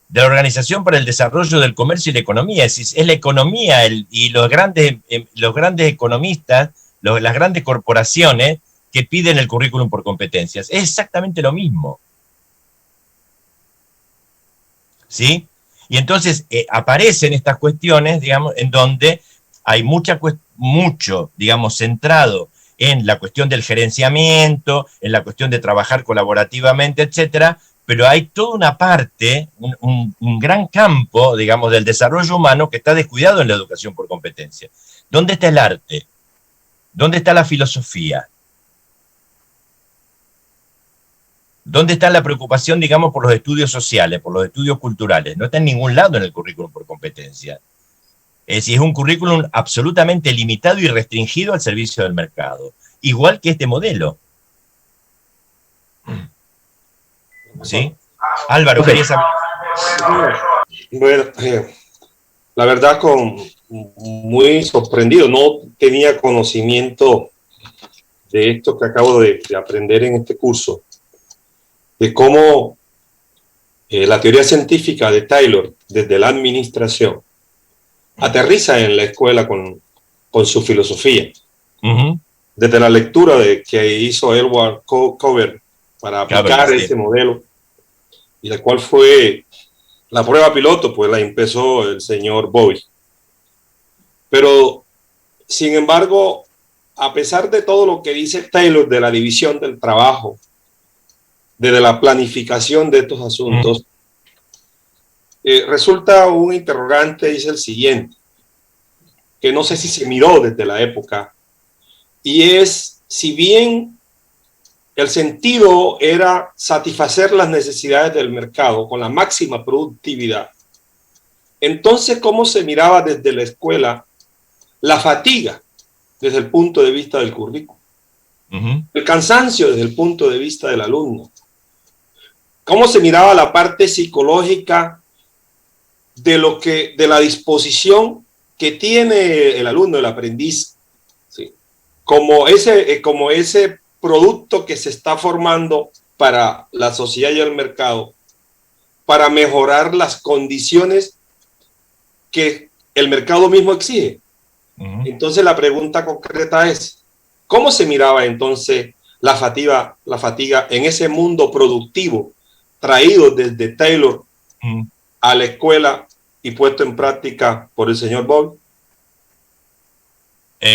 de la Organización para el Desarrollo del Comercio y la Economía. Es la economía y los grandes economistas, las grandes corporaciones que piden el currículum por competencias. Es exactamente lo mismo. ¿Sí? Y entonces aparecen estas cuestiones, digamos, en donde hay mucho, digamos, centrado en la cuestión del gerenciamiento, en la cuestión de trabajar colaborativamente, etcétera, pero hay toda una parte, un gran campo, digamos, del desarrollo humano que está descuidado en la educación por competencia. ¿Dónde está el arte? ¿Dónde está la filosofía? ¿Dónde está la preocupación, digamos, por los estudios sociales, por los estudios culturales? No está en ningún lado en el currículum por competencia. Es decir, es un currículum absolutamente limitado y restringido al servicio del mercado. Igual que este modelo. ¿Sí? Álvaro, quería saber.
Bueno, la verdad, muy sorprendido. No tenía conocimiento de esto que acabo de aprender en este curso, de cómo la teoría científica de Taylor, desde la administración, aterriza en la escuela con su filosofía. Desde la lectura que hizo Edward Cover para aplicar ese modelo, y la cual fue la prueba piloto, pues la empezó el señor Bowlby. Pero, sin embargo, a pesar de todo lo que dice Taylor de la división del trabajo, desde la planificación de estos asuntos, resulta un interrogante, dice el siguiente, que no sé si se miró desde la época, y es, si bien el sentido era satisfacer las necesidades del mercado con la máxima productividad, Entonces, ¿cómo se miraba desde la escuela la fatiga desde el punto de vista del currículo? El cansancio desde el punto de vista del alumno. ¿Cómo se miraba la parte psicológica de la disposición que tiene el alumno, el aprendiz? ¿Sí? Como ese producto que se está formando para la sociedad y el mercado, para mejorar las condiciones que el mercado mismo exige. Entonces la pregunta concreta es, ¿cómo se miraba entonces la fatiga en ese mundo productivo traído desde Taylor a la escuela y puesto en práctica por el señor Bowlby?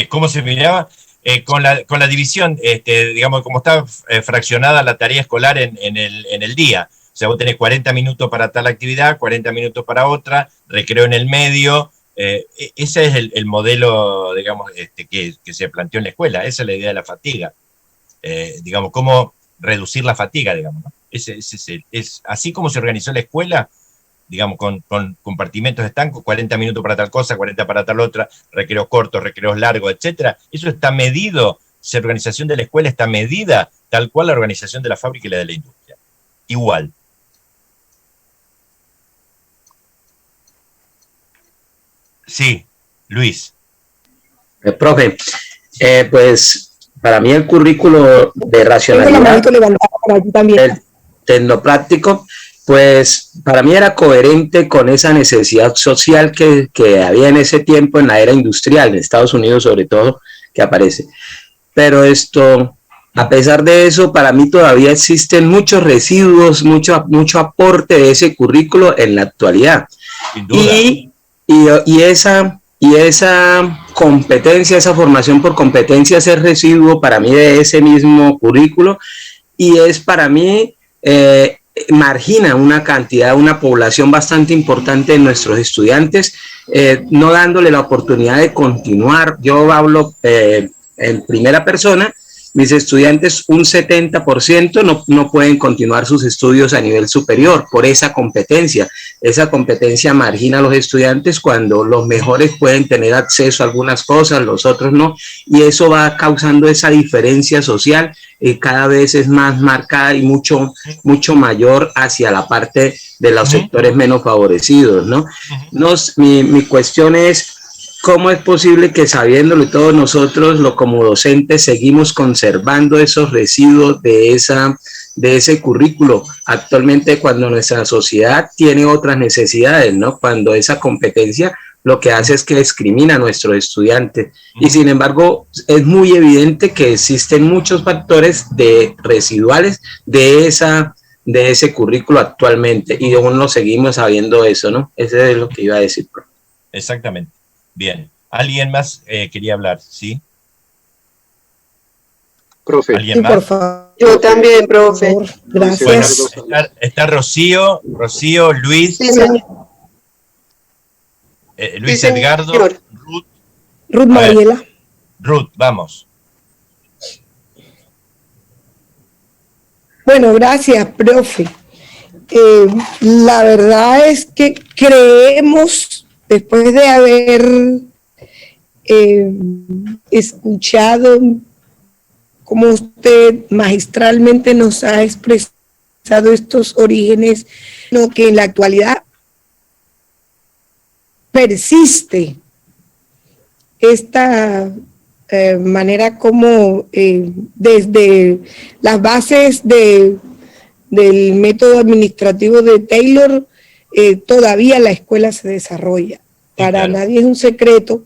¿Cómo se miraba? Con la división, digamos, como está fraccionada la tarea escolar en el día. O sea, vos tenés 40 minutos para tal actividad, 40 minutos para otra, recreo en el medio. Ese es el modelo, digamos, que se planteó en la escuela. Esa es la idea de la fatiga. Digamos, cómo reducir la fatiga, digamos, ¿no? Es así como se organizó la escuela, digamos, con compartimentos estancos, 40 minutos para tal cosa, 40 para tal otra, recreos cortos, recreos largos, etcétera. Eso está medido, la organización de la escuela está medida tal cual la organización de la fábrica y la de la industria. Igual. Sí, Luis.
Profe, pues para mí el currículo de racionalidad, el tecnopráctico, pues para mí era coherente con esa necesidad social que había en ese tiempo en la era industrial, en Estados Unidos sobre todo, que aparece. Pero a pesar de eso, para mí todavía existen muchos residuos, mucho aporte de ese currículo en la actualidad.
Sin duda.
Y esa competencia, esa formación por competencia, ese residuo para mí de ese mismo currículo, y es para mí, margina una población bastante importante de nuestros estudiantes, no dándole la oportunidad de continuar. Yo hablo en primera persona. Mis estudiantes, un 70% no pueden continuar sus estudios a nivel superior por esa competencia. Esa competencia margina a los estudiantes cuando los mejores pueden tener acceso a algunas cosas, los otros no, y eso va causando esa diferencia social, cada vez es más marcada y mucho mayor hacia la parte de los sectores menos favorecidos, ¿no? Mi cuestión es, ¿cómo es posible que, sabiéndolo todos nosotros, como docentes, seguimos conservando esos residuos de ese currículo actualmente, cuando nuestra sociedad tiene otras necesidades, ¿no? Cuando esa competencia lo que hace es que discrimina a nuestros estudiantes. Y sin embargo, es muy evidente que existen muchos factores residuales de ese currículo actualmente, y aún no seguimos sabiendo eso, ¿no? Ese es lo que iba a decir.
Exactamente. Bien. ¿Alguien más quería hablar? ¿Sí?
Profe.
¿Alguien más?
Por favor.
Yo también, profe.
Gracias.
Bueno, está Rocío, Luis.
Sí, señor.
Luis
Sí,
Edgardo,
señor.
Ruth Mariela.
Ruth, vamos.
Bueno, gracias, profe. La verdad es que creemos, después de haber escuchado cómo usted magistralmente nos ha expresado estos orígenes, lo que en la actualidad persiste esta manera como desde las bases del método administrativo de Taylor, todavía la escuela se desarrolla. Para
claro.
nadie es un secreto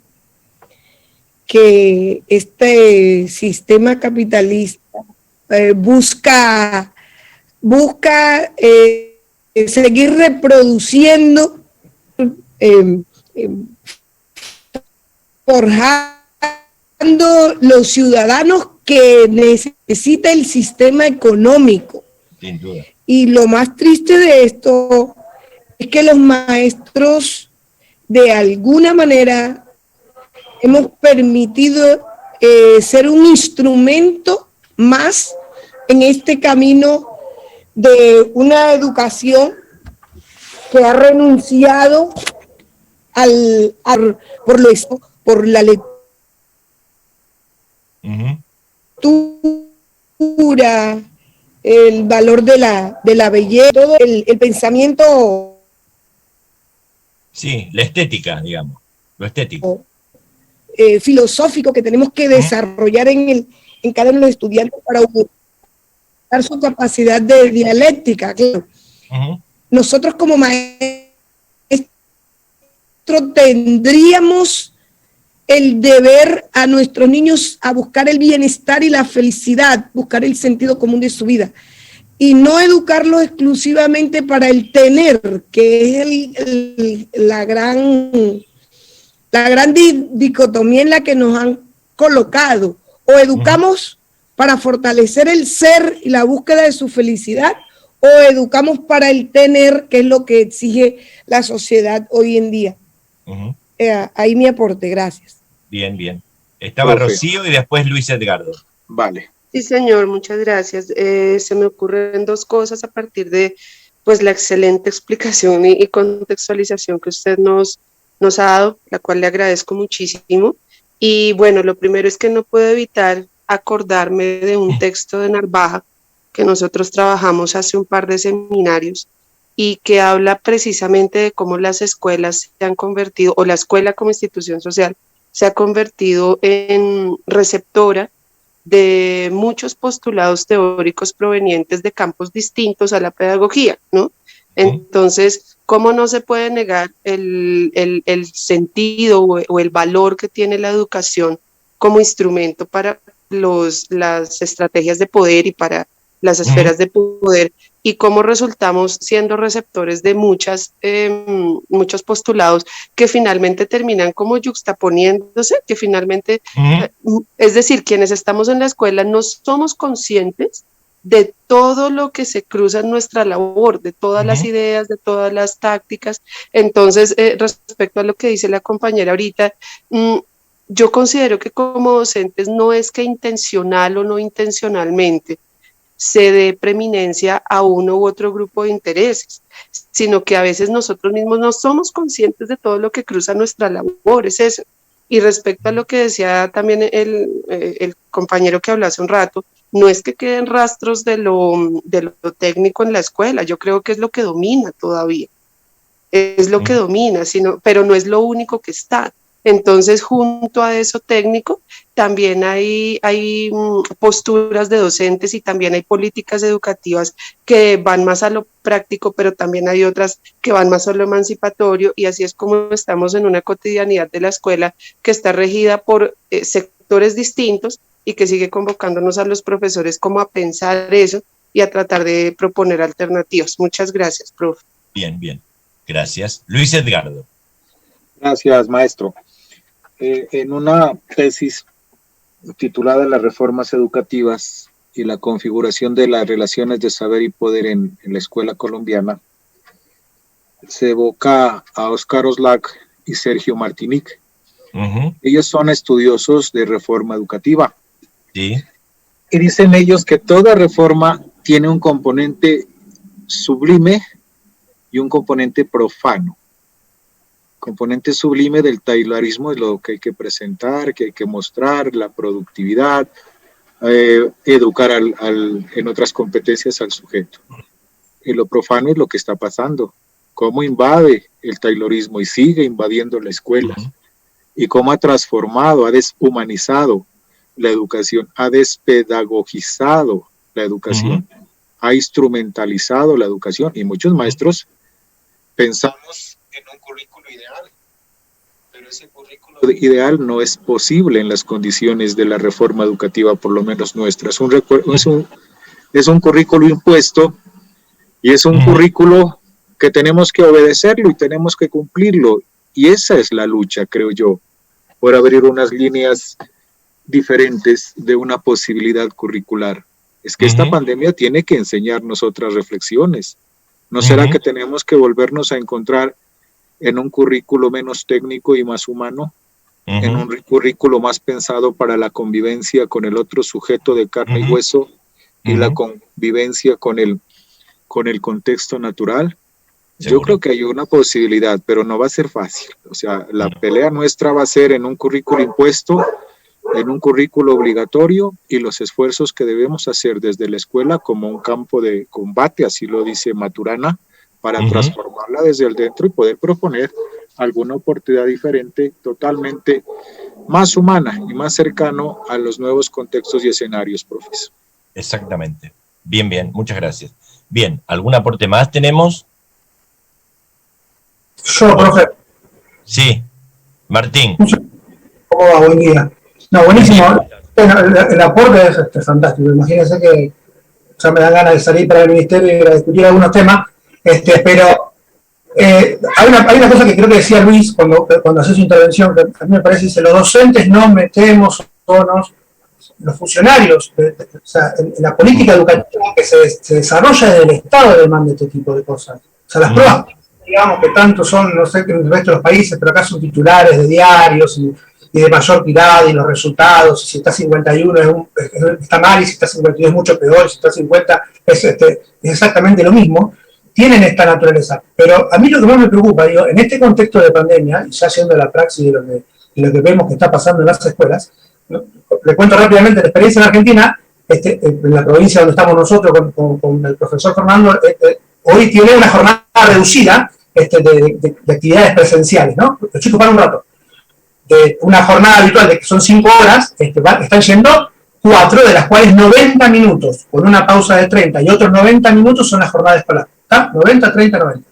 que este sistema capitalista busca seguir reproduciendo, forjando los ciudadanos que necesita el sistema económico.
Sin duda.
Y lo más triste de esto es que los maestros, de alguna manera, hemos permitido ser un instrumento más en este camino de una educación que ha renunciado por la lectura, el valor de la belleza, todo el pensamiento.
Sí, la estética, digamos, lo estético.
Filosófico que tenemos que desarrollar en cada uno de los estudiantes para aumentar su capacidad de dialéctica. Claro. Nosotros como maestros tendríamos el deber a nuestros niños a buscar el bienestar y la felicidad, buscar el sentido común de su vida y no educarlos exclusivamente para el tener, que es la gran dicotomía en la que nos han colocado. O educamos para fortalecer el ser y la búsqueda de su felicidad, o educamos para el tener, que es lo que exige la sociedad hoy en día. Ahí mi aporte, gracias.
Bien, bien. Estaba Rocío y después Luis Edgardo.
Vale.
Sí, señor, muchas gracias. Se me ocurren dos cosas a partir de pues la excelente explicación y contextualización que usted nos ha dado, la cual le agradezco muchísimo. Y bueno, lo primero es que no puedo evitar acordarme de un texto de Narvaja que nosotros trabajamos hace un par de seminarios y que habla precisamente de cómo las escuelas se han convertido, o la escuela como institución social se ha convertido en receptora de muchos postulados teóricos provenientes de campos distintos a la pedagogía, ¿no? Entonces, ¿cómo no se puede negar el sentido o el valor que tiene la educación como instrumento para las estrategias de poder y para las esferas de poder, y cómo resultamos siendo receptores de muchos postulados que finalmente terminan como yuxtaponiéndose, que finalmente, es decir, quienes estamos en la escuela no somos conscientes de todo lo que se cruza en nuestra labor, de todas las ideas, de todas las tácticas. Entonces, respecto a lo que dice la compañera ahorita, yo considero que como docentes no es que intencional o no intencionalmente se dé preeminencia a uno u otro grupo de intereses, sino que a veces nosotros mismos no somos conscientes de todo lo que cruza nuestra labor, es eso. Y respecto a lo que decía también el compañero que habló hace un rato, no es que queden rastros de lo técnico en la escuela, yo creo que es lo que domina todavía, es lo que domina, pero no es lo único que está. Entonces, junto a eso técnico, también hay posturas de docentes y también hay políticas educativas que van más a lo práctico, pero también hay otras que van más a lo emancipatorio, y así es como estamos en una cotidianidad de la escuela que está regida por sectores distintos y que sigue convocándonos a los profesores como a pensar eso y a tratar de proponer alternativas. Muchas gracias, profe.
Bien, bien. Gracias. Luis Edgardo.
Gracias, maestro. En una tesis titulada Las reformas educativas y la configuración de las relaciones de saber y poder en la escuela colombiana, se evoca a Óscar Oslac y Sergio Martinic. Ellos son estudiosos de reforma educativa.
Sí.
Y dicen ellos que toda reforma tiene un componente sublime y un componente profano. Componente sublime del taylorismo es lo que hay que presentar, que hay que mostrar, la productividad, educar en otras competencias al sujeto. Y lo profano es lo que está pasando, cómo invade el taylorismo y sigue invadiendo la escuela, y cómo ha transformado, ha deshumanizado la educación, ha despedagogizado la educación, ha instrumentalizado la educación, y muchos maestros pensamos en un currículo ideal, pero ese currículo ideal no es posible en las condiciones de la reforma educativa, por lo menos nuestra. Es un currículo impuesto, y es un currículo que tenemos que obedecerlo y tenemos que cumplirlo, y esa es la lucha, creo yo, por abrir unas líneas diferentes de una posibilidad curricular. Es que esta pandemia tiene que enseñarnos otras reflexiones. ¿No será que tenemos que volvernos a encontrar en un currículo menos técnico y más humano? En un currículo más pensado para la convivencia con el otro sujeto de carne y hueso y la convivencia con el contexto natural. Yo creo que hay una posibilidad, pero no va a ser fácil. O sea, la pelea nuestra va a ser en un currículo impuesto, en un currículo obligatorio, y los esfuerzos que debemos hacer desde la escuela como un campo de combate, así lo dice Maturana, para transformarla desde el dentro y poder proponer alguna oportunidad diferente, totalmente más humana y más cercano a los nuevos contextos y escenarios, profesor.
Exactamente. Bien, bien, muchas gracias. Bien, ¿algún aporte más tenemos?
Yo, profe.
Sí, Martín.
¿Cómo va? Buen día. No, buenísimo. Bueno, el aporte es fantástico. Imagínense que ya me dan ganas de salir para el ministerio y a discutir algunos temas, pero hay una cosa que creo que decía Luis cuando hace su intervención, que a mí me parece, dice, los docentes nos metemos tonos, los funcionarios, o sea, en la política educativa que se desarrolla desde el Estado demanda este tipo de cosas. O sea, las pruebas, digamos, que tanto son, no sé, en el resto de los países, pero acá son titulares de diarios y de mayor tirada, y los resultados, y si está 51 está mal, y si está 52 es mucho peor, y si está 50 es exactamente lo mismo, tienen esta naturaleza. Pero a mí lo que más me preocupa, digo, en este contexto de pandemia, y ya siendo la praxis de lo que vemos que está pasando en las escuelas, ¿no? Le cuento rápidamente la experiencia en Argentina, en la provincia donde estamos nosotros con el profesor Fernando, hoy tiene una jornada reducida de actividades presenciales, ¿no? Los chicos van un rato. De una jornada habitual de que son 5 horas, están yendo 4, de las cuales 90 minutos, con una pausa de 30, y otros 90 minutos son la jornada escolar. ¿Está? 90, 30, 90.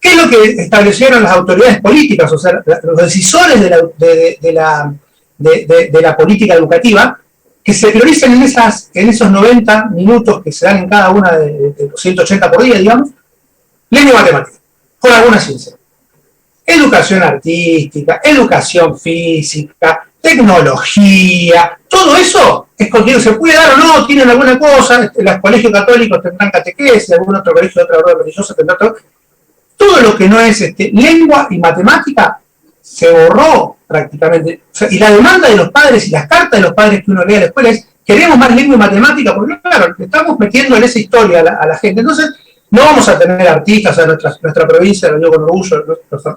¿Qué es lo que establecieron las autoridades políticas, o sea, los decisores de la política educativa, que se prioricen en esos 90 minutos que se dan en cada una de los 180 por día, digamos, lengua y matemática, con alguna ciencia? Educación artística, educación física, tecnología, todo eso es contenido, se puede dar o no, tienen alguna cosa, los colegios católicos tendrán catequesis, algún otro colegio de otra orden religiosa tendrá todo lo que no es lengua y matemática se borró prácticamente. O sea, y la demanda de los padres y las cartas de los padres que uno lee a la escuela es, queremos más lengua y matemática, porque claro, estamos metiendo en esa historia a la gente. Entonces, no vamos a tener artistas en nuestra provincia, lo digo con orgullo,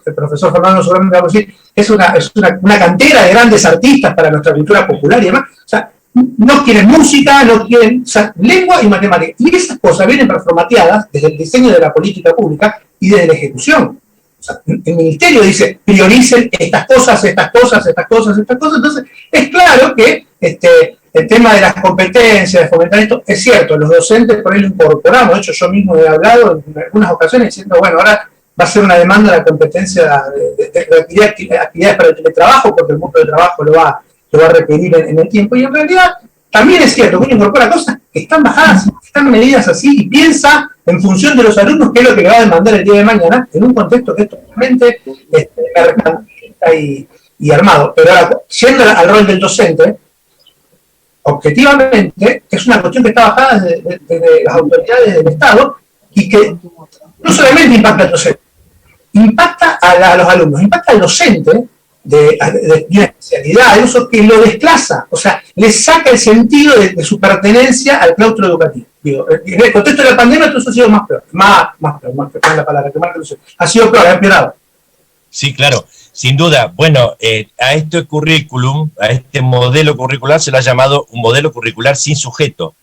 el profesor Fernando seguramente va a decir, es una cantera de grandes artistas para nuestra cultura popular y demás. O sea, no quieren música, no quieren, o sea, lengua y matemática. Y esas cosas vienen performateadas desde el diseño de la política pública y desde la ejecución. O sea, el ministerio dice, prioricen estas cosas. Entonces, es claro que el tema de las competencias, de fomentar esto, es cierto, los docentes por ahí lo incorporamos. De hecho, yo mismo he hablado en algunas ocasiones diciendo, bueno, ahora va a ser una demanda de la competencia de actividades para el teletrabajo, porque el mundo del trabajo lo va a requerir en el tiempo. Y en realidad, también es cierto que uno incorpora cosas que están bajadas, que están medidas así, y piensa en función de los alumnos qué es lo que le va a demandar el día de mañana, en un contexto que es totalmente mercantilista y armado. Pero ahora, siendo al rol del docente, objetivamente, es una cuestión que está bajada desde las autoridades del Estado y que no solamente impacta al docente, impacta a los alumnos, impacta al docente de una especialidad, eso que lo desplaza, o sea, le saca el sentido de su pertenencia al claustro educativo. Digo, en el contexto de la pandemia, todo eso ha sido más peor, más peor, la palabra, que marca el ha sido peor, ha empeorado.
Sí, claro, sin duda. Bueno, a este currículum, a este modelo curricular se lo ha llamado un modelo curricular sin sujeto,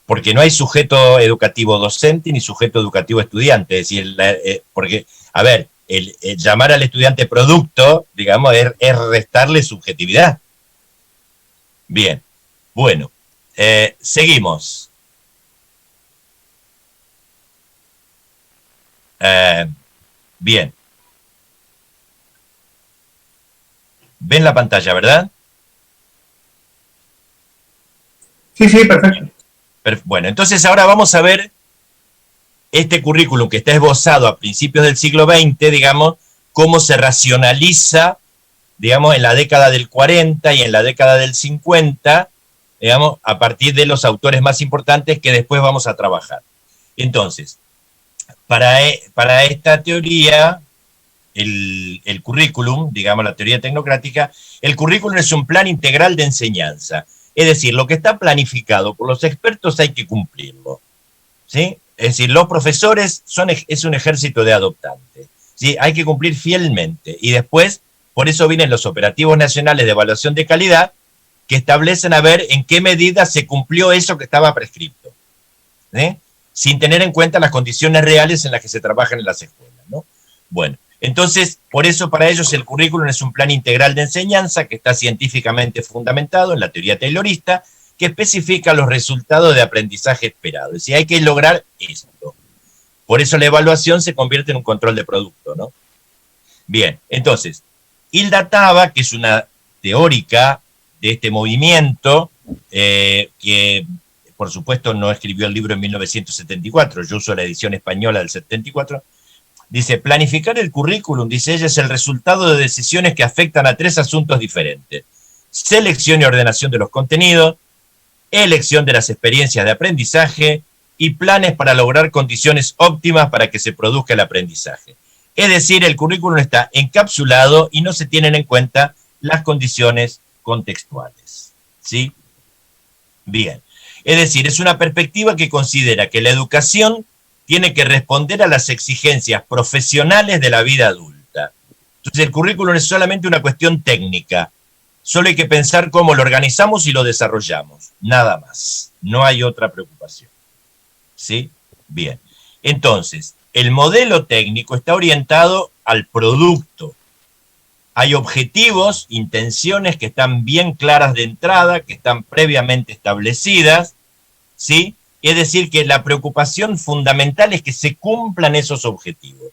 porque no hay sujeto educativo docente ni sujeto educativo estudiante. Es decir, porque, a ver, el llamar al estudiante producto, digamos, es restarle subjetividad. Bien, bueno, seguimos. Bien. ¿Ven la pantalla, verdad?
Sí, perfecto.
Bueno, entonces ahora vamos a ver este currículum que está esbozado a principios del siglo XX, digamos, cómo se racionaliza, digamos, en la década del 40 y en la década del 50, digamos, a partir de los autores más importantes que después vamos a trabajar. Entonces, para esta teoría, el currículum, digamos la teoría tecnocrática, el currículum es un plan integral de enseñanza. Es decir, lo que está planificado por los expertos hay que cumplirlo. ¿sí? Es decir, los profesores es un ejército de adoptantes, ¿sí? Hay que cumplir fielmente. Y después, por eso vienen los operativos nacionales de evaluación de calidad, que establecen a ver en qué medida se cumplió eso que estaba prescripto, ¿sí? Sin tener en cuenta las condiciones reales en las que se trabajan en las escuelas, ¿no? Bueno, entonces, por eso para ellos el currículum es un plan integral de enseñanza que está científicamente fundamentado en la teoría taylorista, que especifica los resultados de aprendizaje esperado. Es decir, hay que lograr esto. Por eso la evaluación se convierte en un control de producto, ¿no? Bien, entonces, Hilda Taba, que es una teórica de este movimiento, que por supuesto no escribió el libro en 1974, yo uso la edición española del 74, dice, planificar el currículum, dice ella, es el resultado de decisiones que afectan a 3 asuntos diferentes: selección y ordenación de los contenidos, elección de las experiencias de aprendizaje y planes para lograr condiciones óptimas para que se produzca el aprendizaje. Es decir, el currículum está encapsulado y no se tienen en cuenta las condiciones contextuales, ¿sí? Bien. Es decir, es una perspectiva que considera que la educación tiene que responder a las exigencias profesionales de la vida adulta. Entonces el currículum es solamente una cuestión técnica. Solo hay que pensar cómo lo organizamos y lo desarrollamos. Nada más. No hay otra preocupación. ¿Sí? Bien. Entonces, el modelo técnico está orientado al producto. Hay objetivos, intenciones que están bien claras de entrada, que están previamente establecidas, ¿sí? Es decir, que la preocupación fundamental es que se cumplan esos objetivos,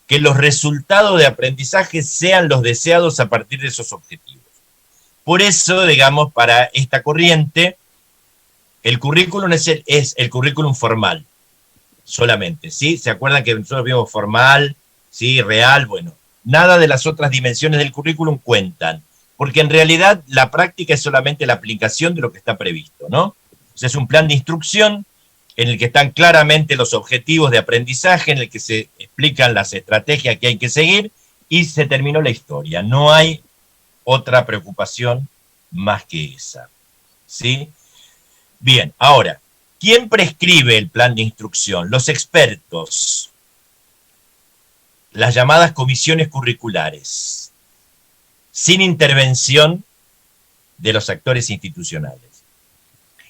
que los resultados de aprendizaje sean los deseados a partir de esos objetivos. Por eso, digamos, para esta corriente, el currículum es el currículum formal, solamente, ¿sí? ¿Se acuerdan que nosotros vimos formal, sí, real? Bueno, nada de las otras dimensiones del currículum cuentan, porque en realidad la práctica es solamente la aplicación de lo que está previsto, ¿no? O sea, es un plan de instrucción en el que están claramente los objetivos de aprendizaje, en el que se explican las estrategias que hay que seguir, y se terminó la historia. No hay otra preocupación más que esa, ¿sí? Bien, ahora, ¿quién prescribe el plan de instrucción? Los expertos. Las llamadas comisiones curriculares, sin intervención de los actores institucionales.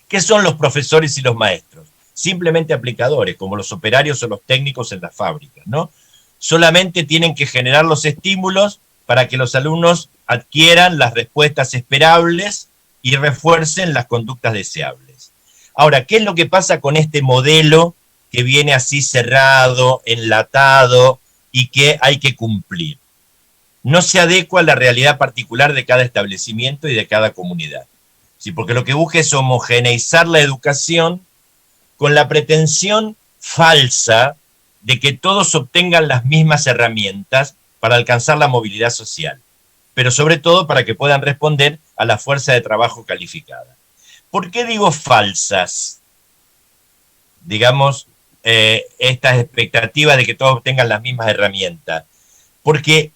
¿Qué son los profesores y los maestros? Simplemente aplicadores, como los operarios o los técnicos en las fábricas, ¿no? Solamente tienen que generar los estímulos para que los alumnos adquieran las respuestas esperables y refuercen las conductas deseables. Ahora, ¿qué es lo que pasa con este modelo que viene así cerrado, enlatado, y que hay que cumplir? No se adecua a la realidad particular de cada establecimiento y de cada comunidad. ¿Sí? Porque lo que busca es homogeneizar la educación con la pretensión falsa de que todos obtengan las mismas herramientas para alcanzar la movilidad social, pero sobre todo para que puedan responder a la fuerza de trabajo calificada. ¿Por qué digo falsas? Digamos, estas expectativas de que todos tengan las mismas herramientas. Porque,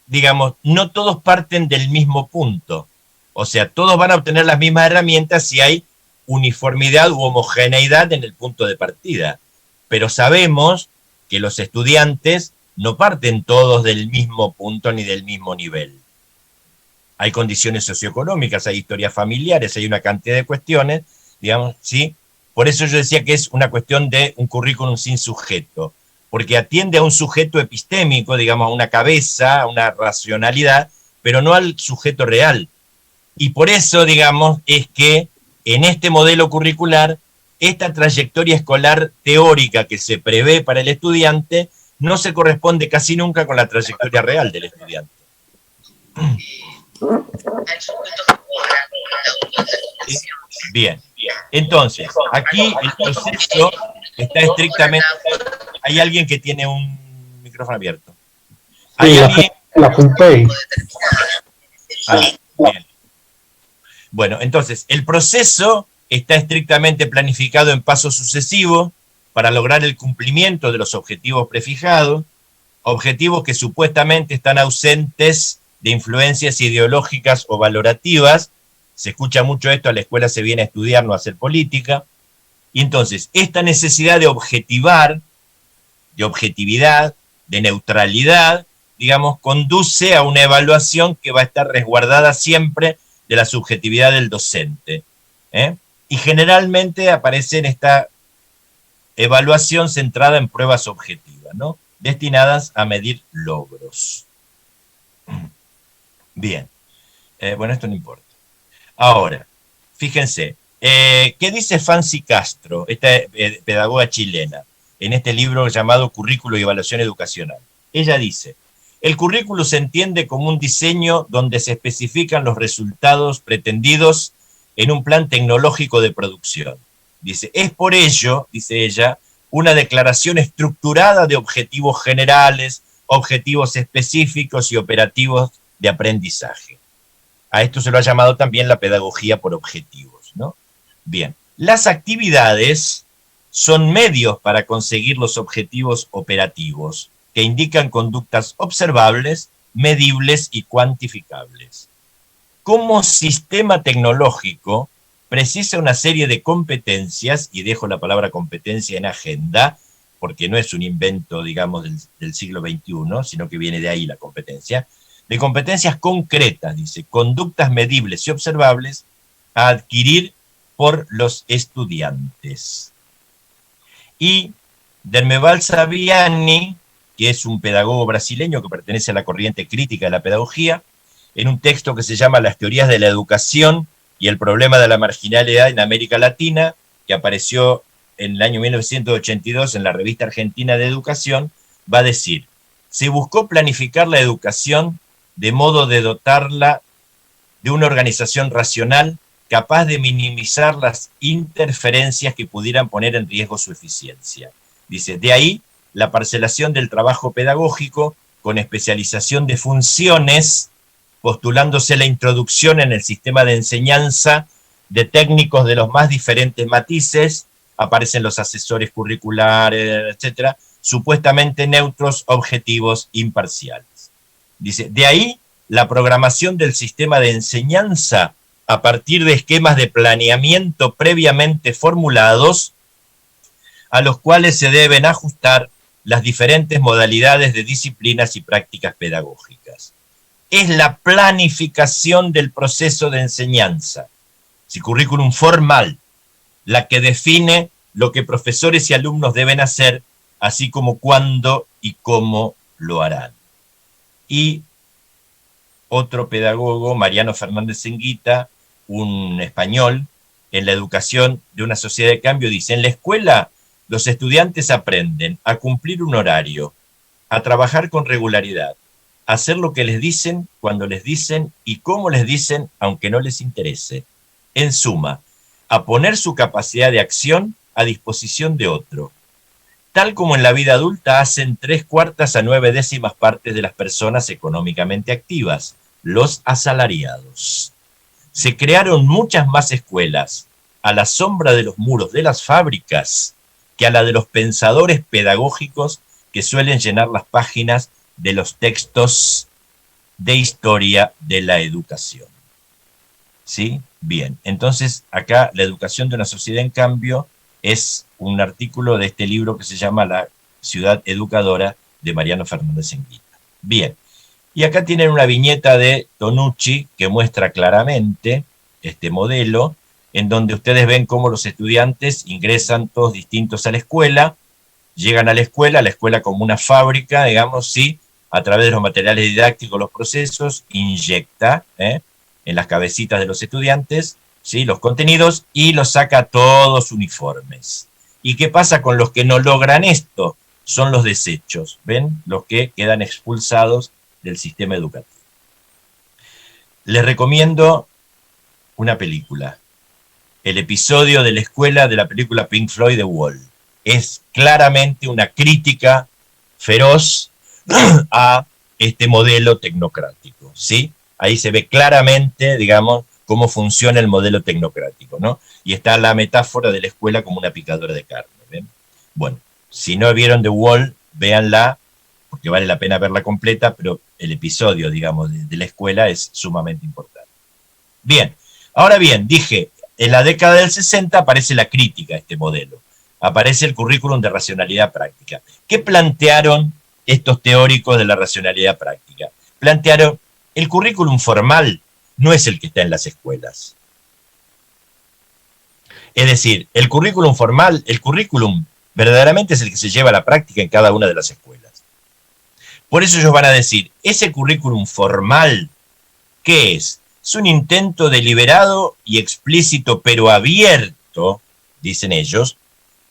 digamos, no todos parten del mismo punto. O sea, todos van a obtener las mismas herramientas si hay uniformidad u homogeneidad en el punto de partida. Pero sabemos que los estudiantes no parten todos del mismo punto ni del mismo nivel. Hay condiciones socioeconómicas, hay historias familiares, hay una cantidad de cuestiones, digamos, ¿sí? Por eso yo decía que es una cuestión de un currículum sin sujeto, porque atiende a un sujeto epistémico, digamos, a una cabeza, a una racionalidad, pero no al sujeto real. Y por eso, digamos, es que en este modelo curricular, esta trayectoria escolar teórica que se prevé para el estudiante no se corresponde casi nunca con la trayectoria real del estudiante. Bien. Entonces, aquí el proceso está estrictamente... Hay alguien que tiene un micrófono abierto. ¿Hay alguien?
La Pompey.
Bien. Bueno, entonces, el proceso está estrictamente planificado en pasos sucesivos para lograr el cumplimiento de los objetivos prefijados, objetivos que supuestamente están ausentes de influencias ideológicas o valorativas. Se escucha mucho esto, a la escuela se viene a estudiar, no a hacer política. Y entonces, esta necesidad de objetivar, de objetividad, de neutralidad, digamos, conduce a una evaluación que va a estar resguardada siempre de la subjetividad del docente. Y generalmente aparece en esta evaluación centrada en pruebas objetivas, ¿no? Destinadas a medir logros. Bien. Bueno, esto no importa. Ahora, fíjense, ¿qué dice Fancy Castro, esta pedagoga chilena, en este libro llamado Currículo y Evaluación Educacional? Ella dice: el currículo se entiende como un diseño donde se especifican los resultados pretendidos en un plan tecnológico de producción. Dice, es por ello, dice ella, una declaración estructurada de objetivos generales, objetivos específicos y operativos de aprendizaje. A esto se lo ha llamado también la pedagogía por objetivos, ¿no? Bien, las actividades son medios para conseguir los objetivos operativos, que indican conductas observables, medibles y cuantificables. Como sistema tecnológico, precisa una serie de competencias, y dejo la palabra competencia en agenda, porque no es un invento, digamos, del siglo XXI, sino que viene de ahí la competencia, de competencias concretas, dice, conductas medibles y observables a adquirir por los estudiantes. Y Dermeval Saviani, que es un pedagogo brasileño que pertenece a la corriente crítica de la pedagogía, en un texto que se llama Las teorías de la educación y el problema de la marginalidad en América Latina, que apareció en el año 1982 en la Revista Argentina de Educación, va a decir, se buscó planificar la educación de modo de dotarla de una organización racional capaz de minimizar las interferencias que pudieran poner en riesgo su eficiencia. Dice, de ahí la parcelación del trabajo pedagógico con especialización de funciones, postulándose la introducción en el sistema de enseñanza de técnicos de los más diferentes matices, aparecen los asesores curriculares, etcétera, supuestamente neutros, objetivos, imparciales. Dice, de ahí la programación del sistema de enseñanza a partir de esquemas de planeamiento previamente formulados, a los cuales se deben ajustar las diferentes modalidades de disciplinas y prácticas pedagógicas. Es la planificación del proceso de enseñanza, el currículum formal, la que define lo que profesores y alumnos deben hacer, así como cuándo y cómo lo harán. Y otro pedagogo, Mariano Fernández Enguita, un español, en la educación de una sociedad de cambio, dice, en la escuela los estudiantes aprenden a cumplir un horario, a trabajar con regularidad, a hacer lo que les dicen, cuando les dicen y cómo les dicen, aunque no les interese. En suma, a poner su capacidad de acción a disposición de otro. Tal como en la vida adulta hacen 3/4 a 9/10 partes de las personas económicamente activas, los asalariados. Se crearon muchas más escuelas a la sombra de los muros de las fábricas que a la de los pensadores pedagógicos que suelen llenar las páginas de los textos de historia de la educación. ¿Sí? Bien, entonces acá la educación de una sociedad en cambio es un artículo de este libro que se llama La ciudad educadora de Mariano Fernández Enguita. Bien, y acá tienen una viñeta de Tonucci que muestra claramente este modelo, en donde ustedes ven cómo los estudiantes ingresan todos distintos a la escuela, llegan a la escuela como una fábrica, digamos, sí, a través de los materiales didácticos, los procesos, inyecta en las cabecitas de los estudiantes, ¿sí?, los contenidos y los saca todos uniformes. ¿Y qué pasa con los que no logran esto? Son los desechos, ¿ven? Los que quedan expulsados del sistema educativo. Les recomiendo una película. El episodio de la escuela de la película Pink Floyd, The Wall. Es claramente una crítica feroz a este modelo tecnocrático, ¿sí? Ahí se ve claramente, digamos, cómo funciona el modelo tecnocrático, ¿no? Y está la metáfora de la escuela como una picadora de carne, ¿ven? Bueno, si no vieron The Wall, véanla, porque vale la pena verla completa, pero el episodio, digamos, de la escuela es sumamente importante. Bien, ahora bien, dije, en la década del 60 aparece la crítica a este modelo. Aparece el currículum de racionalidad práctica. ¿Qué plantearon estos teóricos de la racionalidad práctica? Plantearon, el currículum formal no es el que está en las escuelas. Es decir, el currículum formal, el currículum verdaderamente es el que se lleva a la práctica en cada una de las escuelas. Por eso ellos van a decir, ese currículum formal, ¿qué es? Es un intento deliberado y explícito, pero abierto, dicen ellos,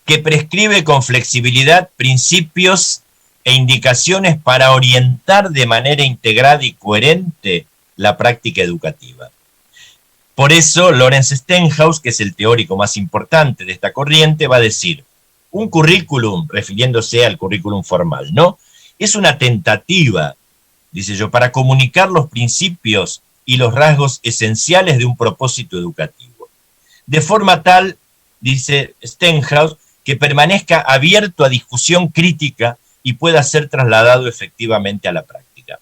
que prescribe con flexibilidad principios e indicaciones para orientar de manera integrada y coherente la práctica educativa. Por eso, Lawrence Stenhouse, que es el teórico más importante de esta corriente, va a decir, un currículum, refiriéndose al currículum formal, ¿no? Es una tentativa, dice yo, para comunicar los principios y los rasgos esenciales de un propósito educativo. De forma tal, dice Stenhouse, que permanezca abierto a discusión crítica y pueda ser trasladado efectivamente a la práctica.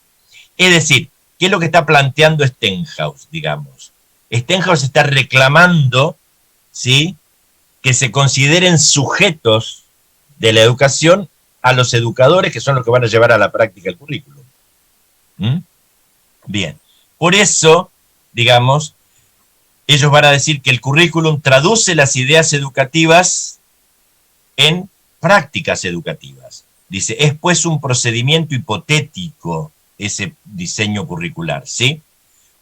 Es decir, ¿qué es lo que está planteando Stenhouse, digamos? Stenhouse está reclamando, ¿sí?, que se consideren sujetos de la educación a los educadores, que son los que van a llevar a la práctica el currículum. Bien. Por eso, digamos, ellos van a decir que el currículum traduce las ideas educativas en prácticas educativas. Dice, es pues un procedimiento hipotético ese diseño curricular, ¿sí?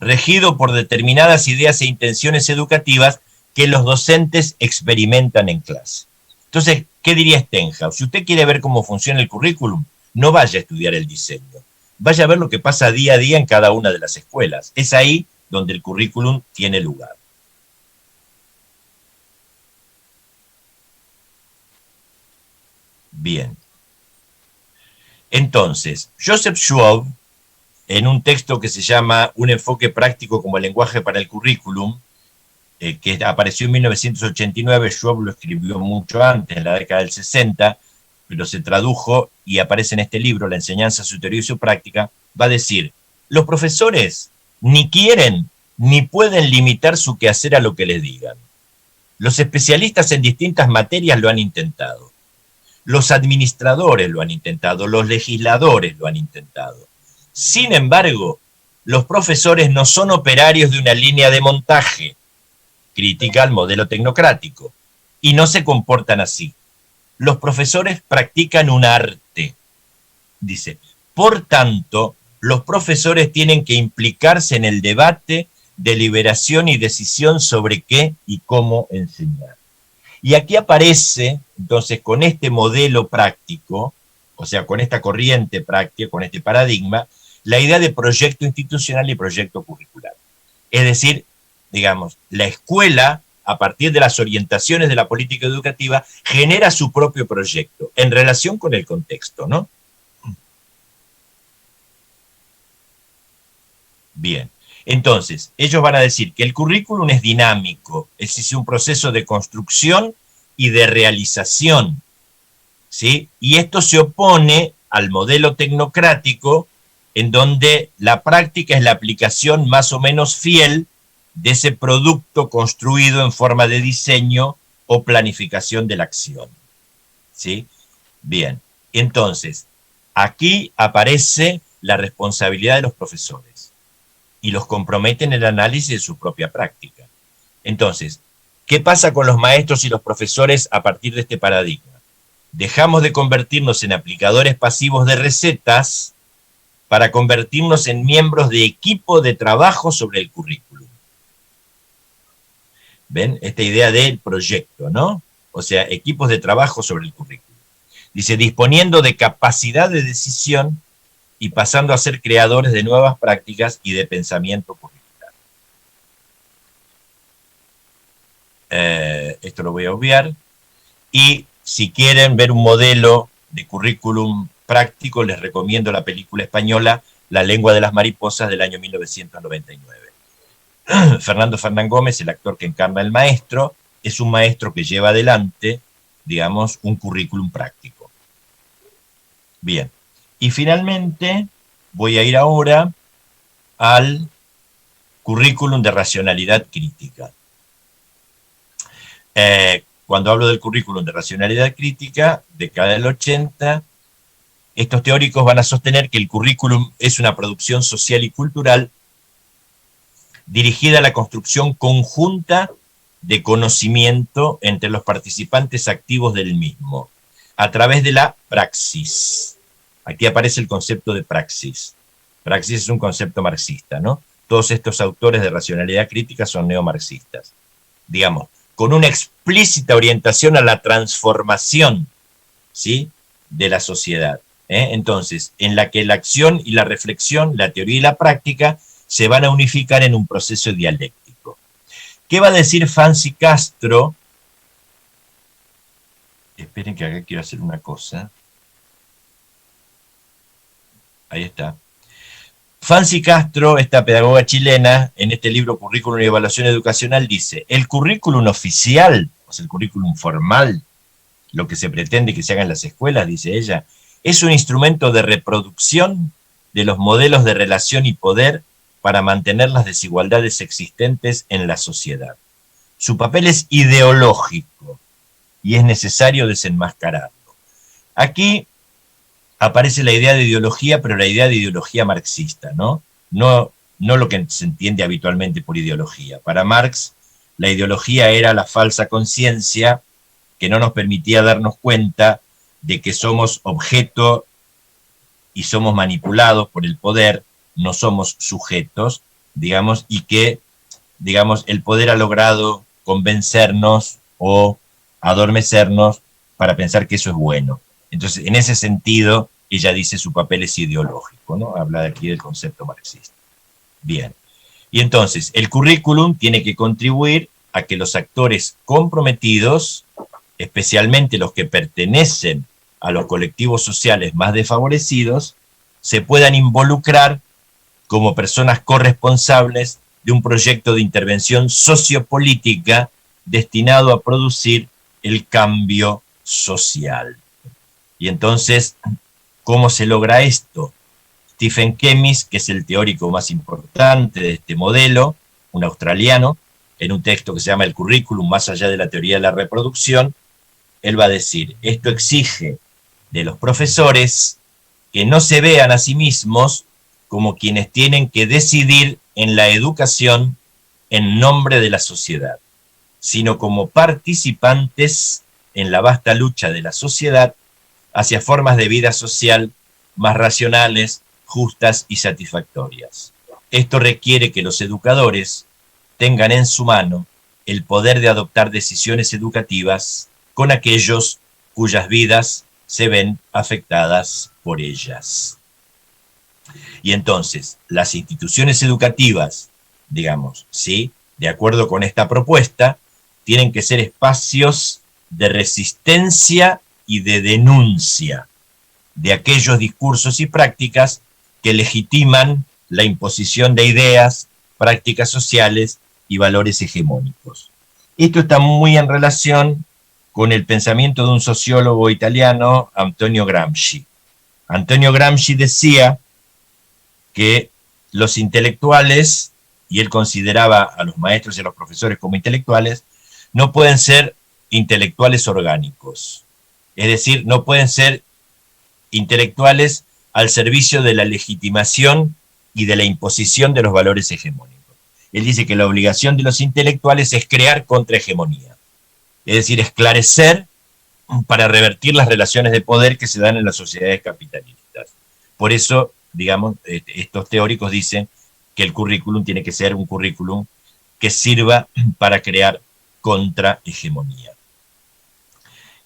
Regido por determinadas ideas e intenciones educativas que los docentes experimentan en clase. Entonces, ¿qué diría Stenhouse? Si usted quiere ver cómo funciona el currículum, no vaya a estudiar el diseño. Vaya a ver lo que pasa día a día en cada una de las escuelas. Es ahí donde el currículum tiene lugar. Bien. Entonces, Joseph Schwab, en un texto que se llama Un enfoque práctico como lenguaje para el currículum, que apareció en 1989, Schwab lo escribió mucho antes, en la década del 60, pero se tradujo y aparece en este libro, La enseñanza, su teoría y su práctica, va a decir, los profesores ni quieren ni pueden limitar su quehacer a lo que les digan. Los especialistas en distintas materias lo han intentado. Los administradores lo han intentado, los legisladores lo han intentado. Sin embargo, los profesores no son operarios de una línea de montaje, critica al modelo tecnocrático, y no se comportan así. Los profesores practican un arte, dice. Por tanto, los profesores tienen que implicarse en el debate, deliberación y decisión sobre qué y cómo enseñar. Y aquí aparece, entonces, con este modelo práctico, o sea, con esta corriente práctica, con este paradigma, la idea de proyecto institucional y proyecto curricular. Es decir, digamos, la escuela, a partir de las orientaciones de la política educativa, genera su propio proyecto en relación con el contexto, ¿no? Bien. Entonces, ellos van a decir que el currículum es dinámico, es decir, un proceso de construcción y de realización, ¿sí? Y esto se opone al modelo tecnocrático, en donde la práctica es la aplicación más o menos fiel de ese producto construido en forma de diseño o planificación de la acción, ¿sí? Bien, entonces, aquí aparece la responsabilidad de los profesores y los compromete en el análisis de su propia práctica. Entonces, ¿qué pasa con los maestros y los profesores a partir de este paradigma? Dejamos de convertirnos en aplicadores pasivos de recetas para convertirnos en miembros de equipo de trabajo sobre el currículum. ¿Ven? Esta idea del proyecto, ¿no? O sea, equipos de trabajo sobre el currículum. Dice, disponiendo de capacidad de decisión y pasando a ser creadores de nuevas prácticas y de pensamiento curricular. Esto lo voy a obviar. Y si quieren ver un modelo de currículum práctico, les recomiendo la película española La lengua de las mariposas del año 1999. Fernando Fernán Gómez, el actor que encarna el maestro, es un maestro que lleva adelante, digamos, un currículum práctico. Bien. Y finalmente voy a ir ahora al currículum de racionalidad crítica. Cuando hablo del currículum de racionalidad crítica, de década del 80, estos teóricos van a sostener que el currículum es una producción social y cultural dirigida a la construcción conjunta de conocimiento entre los participantes activos del mismo, a través de la praxis. Aquí aparece el concepto de praxis. Praxis es un concepto marxista, ¿no? Todos estos autores de racionalidad crítica son neomarxistas. Digamos, con una explícita orientación a la transformación, ¿sí?, de la sociedad. Entonces, en la que la acción y la reflexión, la teoría y la práctica, se van a unificar en un proceso dialéctico. ¿Qué va a decir Fancy Castro? Esperen que acá quiero hacer una cosa. Ahí está. Fancy Castro, esta pedagoga chilena, en este libro Currículum y Evaluación Educacional, dice: el currículum oficial, o sea, el currículum formal, lo que se pretende que se haga en las escuelas, dice ella, es un instrumento de reproducción de los modelos de relación y poder para mantener las desigualdades existentes en la sociedad. Su papel es ideológico y es necesario desenmascararlo. Aquí aparece la idea de ideología, pero la idea de ideología marxista, ¿no? No lo que se entiende habitualmente por ideología. Para Marx, la ideología era la falsa conciencia que no nos permitía darnos cuenta de que somos objeto y somos manipulados por el poder, no somos sujetos, digamos, y que, digamos, el poder ha logrado convencernos o adormecernos para pensar que eso es bueno. Entonces, en ese sentido, ella dice su papel es ideológico, ¿no? Habla aquí del concepto marxista. Bien. Y entonces, el currículum tiene que contribuir a que los actores comprometidos, especialmente los que pertenecen a los colectivos sociales más desfavorecidos, se puedan involucrar como personas corresponsables de un proyecto de intervención sociopolítica destinado a producir el cambio social. Y entonces, ¿cómo se logra esto? Stephen Kemmis, que es el teórico más importante de este modelo, un australiano, en un texto que se llama El currículum más allá de la teoría de la reproducción, él va a decir, esto exige de los profesores que no se vean a sí mismos como quienes tienen que decidir en la educación en nombre de la sociedad, sino como participantes en la vasta lucha de la sociedad hacia formas de vida social más racionales, justas y satisfactorias. Esto requiere que los educadores tengan en su mano el poder de adoptar decisiones educativas con aquellos cuyas vidas se ven afectadas por ellas. Y entonces, las instituciones educativas, digamos, ¿sí?, de acuerdo con esta propuesta, tienen que ser espacios de resistencia y de denuncia de aquellos discursos y prácticas que legitiman la imposición de ideas, prácticas sociales y valores hegemónicos. Esto está muy en relación con el pensamiento de un sociólogo italiano, Antonio Gramsci. Antonio Gramsci decía que los intelectuales, y él consideraba a los maestros y a los profesores como intelectuales, no pueden ser intelectuales orgánicos. Es decir, no pueden ser intelectuales al servicio de la legitimación y de la imposición de los valores hegemónicos. Él dice que la obligación de los intelectuales es crear contrahegemonía, es decir, esclarecer para revertir las relaciones de poder que se dan en las sociedades capitalistas. Por eso, digamos, estos teóricos dicen que el currículum tiene que ser un currículum que sirva para crear contrahegemonía.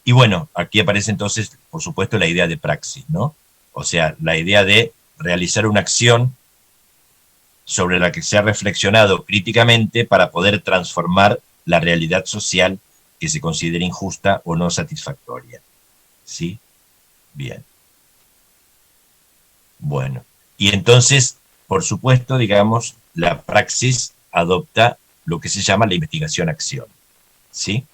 Y bueno, aquí aparece entonces, por supuesto, la idea de praxis, ¿no? O sea, la idea de realizar una acción sobre la que se ha reflexionado críticamente para poder transformar la realidad social que se considere injusta o no satisfactoria. ¿Sí? Bien. Bueno, y entonces, por supuesto, digamos, la praxis adopta lo que se llama la investigación-acción. ¿Sí?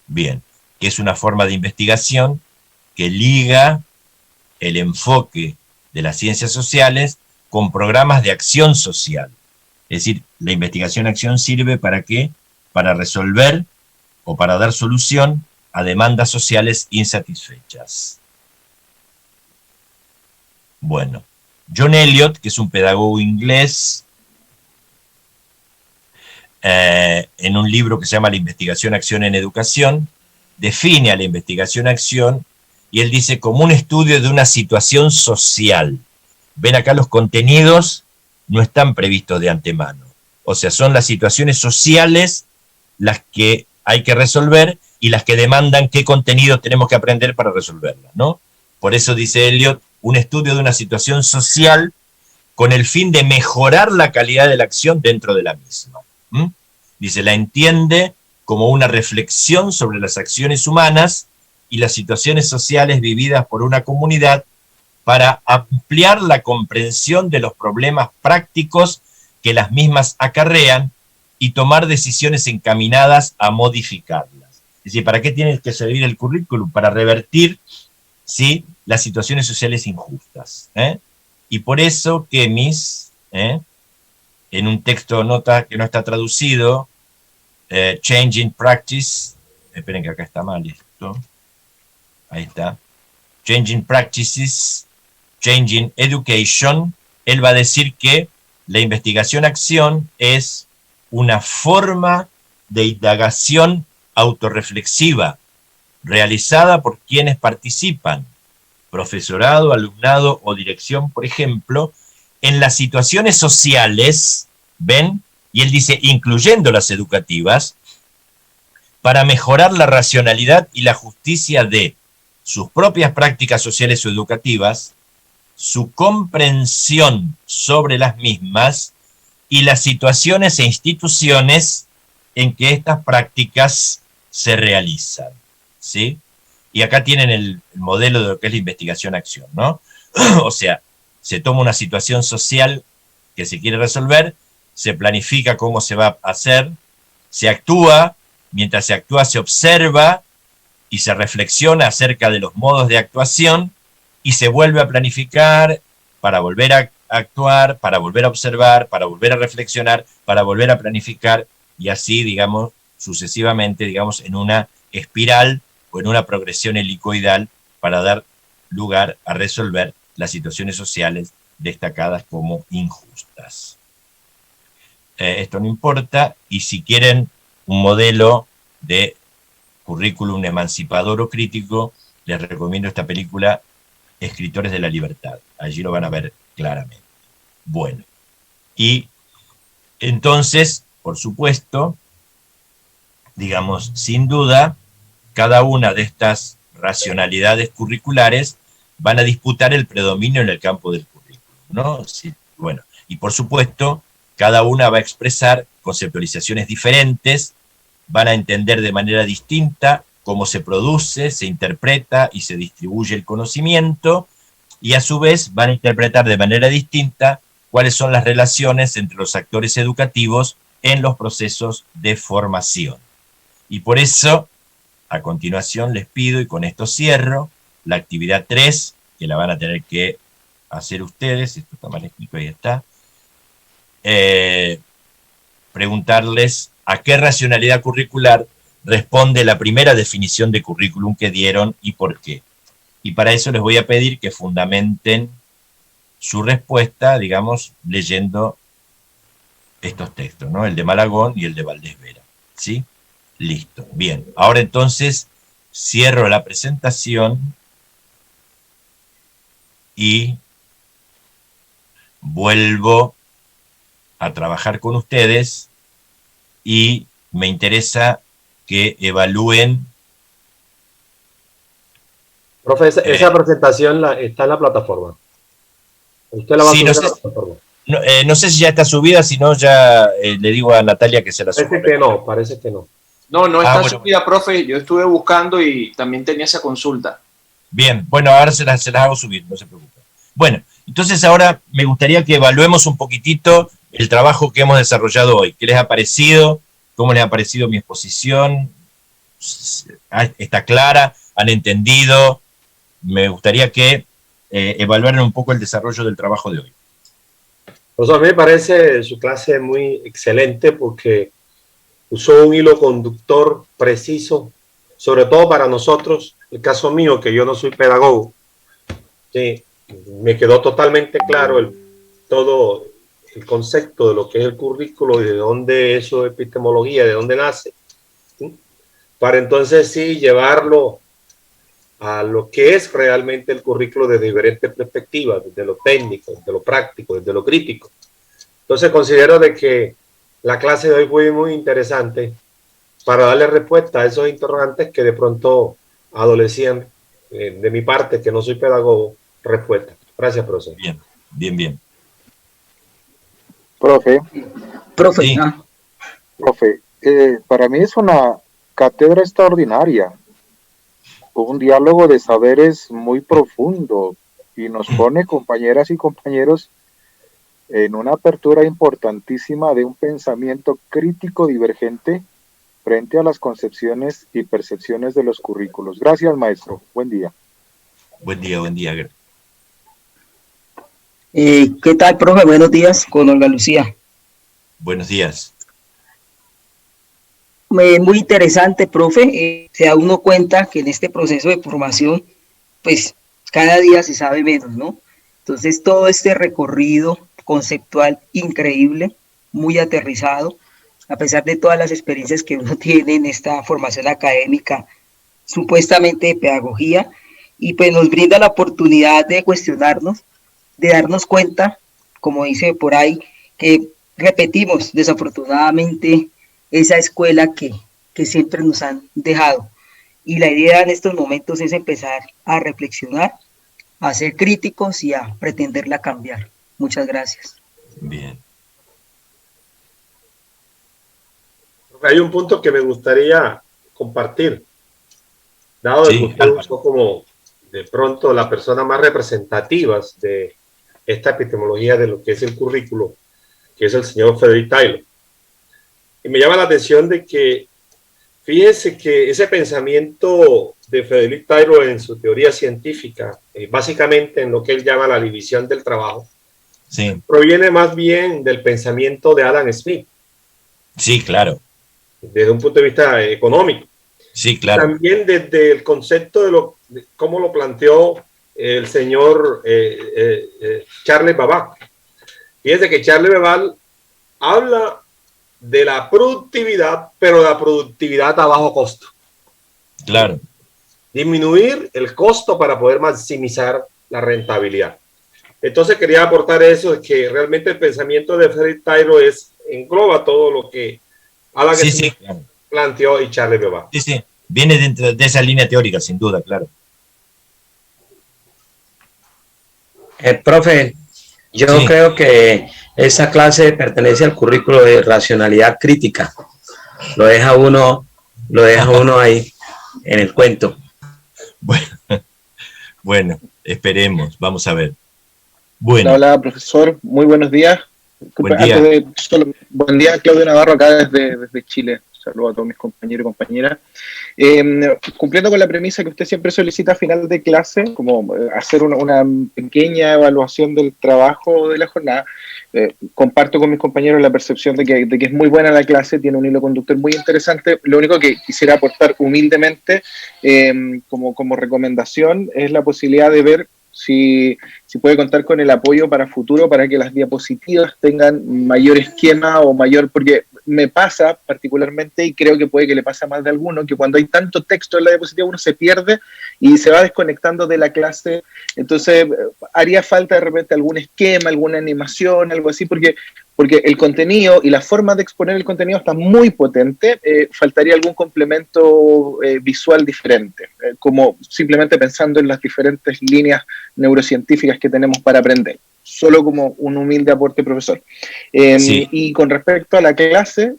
Bien, que es una forma de investigación que liga el enfoque de las ciencias sociales con programas de acción social. Es decir, la investigación-acción sirve ¿para qué? Para resolver o para dar solución a demandas sociales insatisfechas. Bueno, John Eliot, que es un pedagogo inglés, en un libro que se llama La investigación-acción en educación, define a la investigación-acción y él dice como un estudio de una situación social. Ven acá, los contenidos no están previstos de antemano. O sea, son las situaciones sociales las que hay que resolver y las que demandan qué contenido tenemos que aprender para resolverlas, ¿no? Por eso dice Eliot, un estudio de una situación social con el fin de mejorar la calidad de la acción dentro de la misma. Dice, la entiende como una reflexión sobre las acciones humanas y las situaciones sociales vividas por una comunidad para ampliar la comprensión de los problemas prácticos que las mismas acarrean y tomar decisiones encaminadas a modificarlas. Es decir, ¿para qué tiene que servir el currículum? Para revertir, ¿sí?, las situaciones sociales injustas. Y por eso Kemis, en un texto nota que no está traducido, Changing Practice, esperen que acá está mal esto, ahí está, Changing Practices, Changing Education, él va a decir que la investigación-acción es una forma de indagación autorreflexiva realizada por quienes participan, profesorado, alumnado o dirección, por ejemplo, en las situaciones sociales, ¿ven? Y él dice, incluyendo las educativas, para mejorar la racionalidad y la justicia de sus propias prácticas sociales o educativas, su comprensión sobre las mismas y las situaciones e instituciones en que estas prácticas se realizan, ¿sí? Y acá tienen el modelo de lo que es la investigación-acción, ¿no? O sea, se toma una situación social que se quiere resolver, se planifica cómo se va a hacer, se actúa, mientras se actúa se observa y se reflexiona acerca de los modos de actuación y se vuelve a planificar para volver a actuar, para volver a observar, para volver a reflexionar, para volver a planificar y así, digamos, sucesivamente, digamos, en una espiral o en una progresión helicoidal para dar lugar a resolver las situaciones sociales destacadas como injustas. Esto no importa, y si quieren un modelo de currículum emancipador o crítico, les recomiendo esta película Escritores de la Libertad. Allí lo van a ver claramente. Bueno, y entonces, por supuesto, digamos, sin duda, cada una de estas racionalidades curriculares van a disputar el predominio en el campo del currículum, ¿no? Sí, bueno, y por supuesto, cada una va a expresar conceptualizaciones diferentes, van a entender de manera distinta cómo se produce, se interpreta y se distribuye el conocimiento, y a su vez van a interpretar de manera distinta cuáles son las relaciones entre los actores educativos en los procesos de formación. Y por eso, a continuación les pido, y con esto cierro, la actividad 3, que la van a tener que hacer ustedes, esto está mal escrito, ahí está, preguntarles a qué racionalidad curricular responde la primera definición de currículum que dieron y por qué. Y para eso les voy a pedir que fundamenten su respuesta, digamos, leyendo estos textos, ¿no? El de Malagón y el de Valdés Vera, ¿sí? Listo, bien. Ahora entonces cierro la presentación y vuelvo a trabajar con ustedes y me interesa que evalúen.
Profe, esa presentación está en la plataforma. Usted la va a subir a la plataforma.
No sé si ya está subida, si no ya le digo a Natalia que se la suba.
Parece que no.
No está subida, profe. Yo estuve buscando y también tenía esa consulta.
Bien, bueno, ahora se las hago subir, no se preocupen. Bueno, entonces ahora me gustaría que evaluemos un poquitito el trabajo que hemos desarrollado hoy. ¿Qué les ha parecido? ¿Cómo les ha parecido mi exposición? ¿Está clara? ¿Han entendido? Me gustaría que evaluaran un poco el desarrollo del trabajo de hoy.
Pues a mí me parece su clase muy excelente porque usó un hilo conductor preciso, sobre todo para nosotros, el caso mío, que yo no soy pedagogo, que me quedó totalmente claro todo el concepto de lo que es el currículo y de dónde eso es epistemología, de dónde nace, ¿sí? Para entonces sí llevarlo a lo que es realmente el currículo de diferentes perspectivas, desde lo técnico, desde lo práctico, desde lo crítico. Entonces considero de que la clase de hoy fue muy interesante para darle respuesta a esos interrogantes que de pronto adolecían de mi parte, que no soy pedagogo, respuesta. Gracias, profesor.
Bien, bien, bien.
Profe,
Sí.
profe, para mí es una cátedra extraordinaria, un diálogo de saberes muy profundo y nos pone, compañeras y compañeros, en una apertura importantísima de un pensamiento crítico divergente frente a las concepciones y percepciones de los currículos. Gracias, maestro. Buen día.
Buen día, buen día.
¿Qué tal, profe? Buenos días, con Olga Lucía.
Buenos días.
Muy interesante, profe. Se da uno cuenta que en este proceso de formación, pues cada día se sabe menos, ¿no? Entonces todo este recorrido conceptual increíble, muy aterrizado, a pesar de todas las experiencias que uno tiene en esta formación académica, supuestamente de pedagogía, y pues nos brinda la oportunidad de cuestionarnos, de darnos cuenta, como dice por ahí, que repetimos desafortunadamente esa escuela que siempre nos han dejado. Y la idea en estos momentos es empezar a reflexionar, a ser críticos y a pretenderla cambiar. Muchas gracias.
Bien.
Hay un punto que me gustaría compartir, dado que usted usó como de pronto la persona más representativas de esta epistemología de lo que es el currículo, que es el señor Frederick Taylor. Y me llama la atención de que, fíjense que ese pensamiento de Frederick Taylor en su teoría científica, básicamente en lo que él llama la división del trabajo,
sí,
proviene más bien del pensamiento de Adam Smith.
Sí, claro.
Desde un punto de vista económico.
Sí, claro.
También desde el concepto de cómo lo planteó el señor Charles Babbage. Fíjense que Charles Babbage habla de la productividad, pero la productividad a bajo costo.
Claro.
Disminuir el costo para poder maximizar la rentabilidad. Entonces quería aportar eso, de que realmente el pensamiento de Frederick Taylor engloba todo lo que Alan Smith
claro.
planteó y Charles Babbage.
Sí, sí. Viene dentro de esa línea teórica, sin duda, claro.
Profe, yo creo que esa clase pertenece al currículo de racionalidad crítica. Lo deja uno ahí en el cuento.
Bueno, esperemos, vamos a ver. Bueno.
Hola, profesor, muy buenos días.
Buen día.
Buen día, Claudio Navarro, acá desde Chile. Saludos a todos mis compañeros y compañeras. Cumpliendo con la premisa que usted siempre solicita a final de clase, como hacer una pequeña evaluación del trabajo de la jornada, comparto con mis compañeros la percepción de que es muy buena la clase, tiene un hilo conductor muy interesante. Lo único que quisiera aportar humildemente como recomendación es la posibilidad de ver si puede contar con el apoyo para futuro para que las diapositivas tengan mayor esquema o mayor, porque me pasa particularmente, y creo que puede que le pase a más de alguno, que cuando hay tanto texto en la diapositiva uno se pierde y se va desconectando de la clase. Entonces haría falta de repente algún esquema, alguna animación, algo así, porque el contenido y la forma de exponer el contenido está muy potente. Faltaría algún complemento visual diferente, como simplemente pensando en las diferentes líneas neurocientíficas que tenemos para aprender. Solo como un humilde aporte, profesor. Y con respecto a la clase,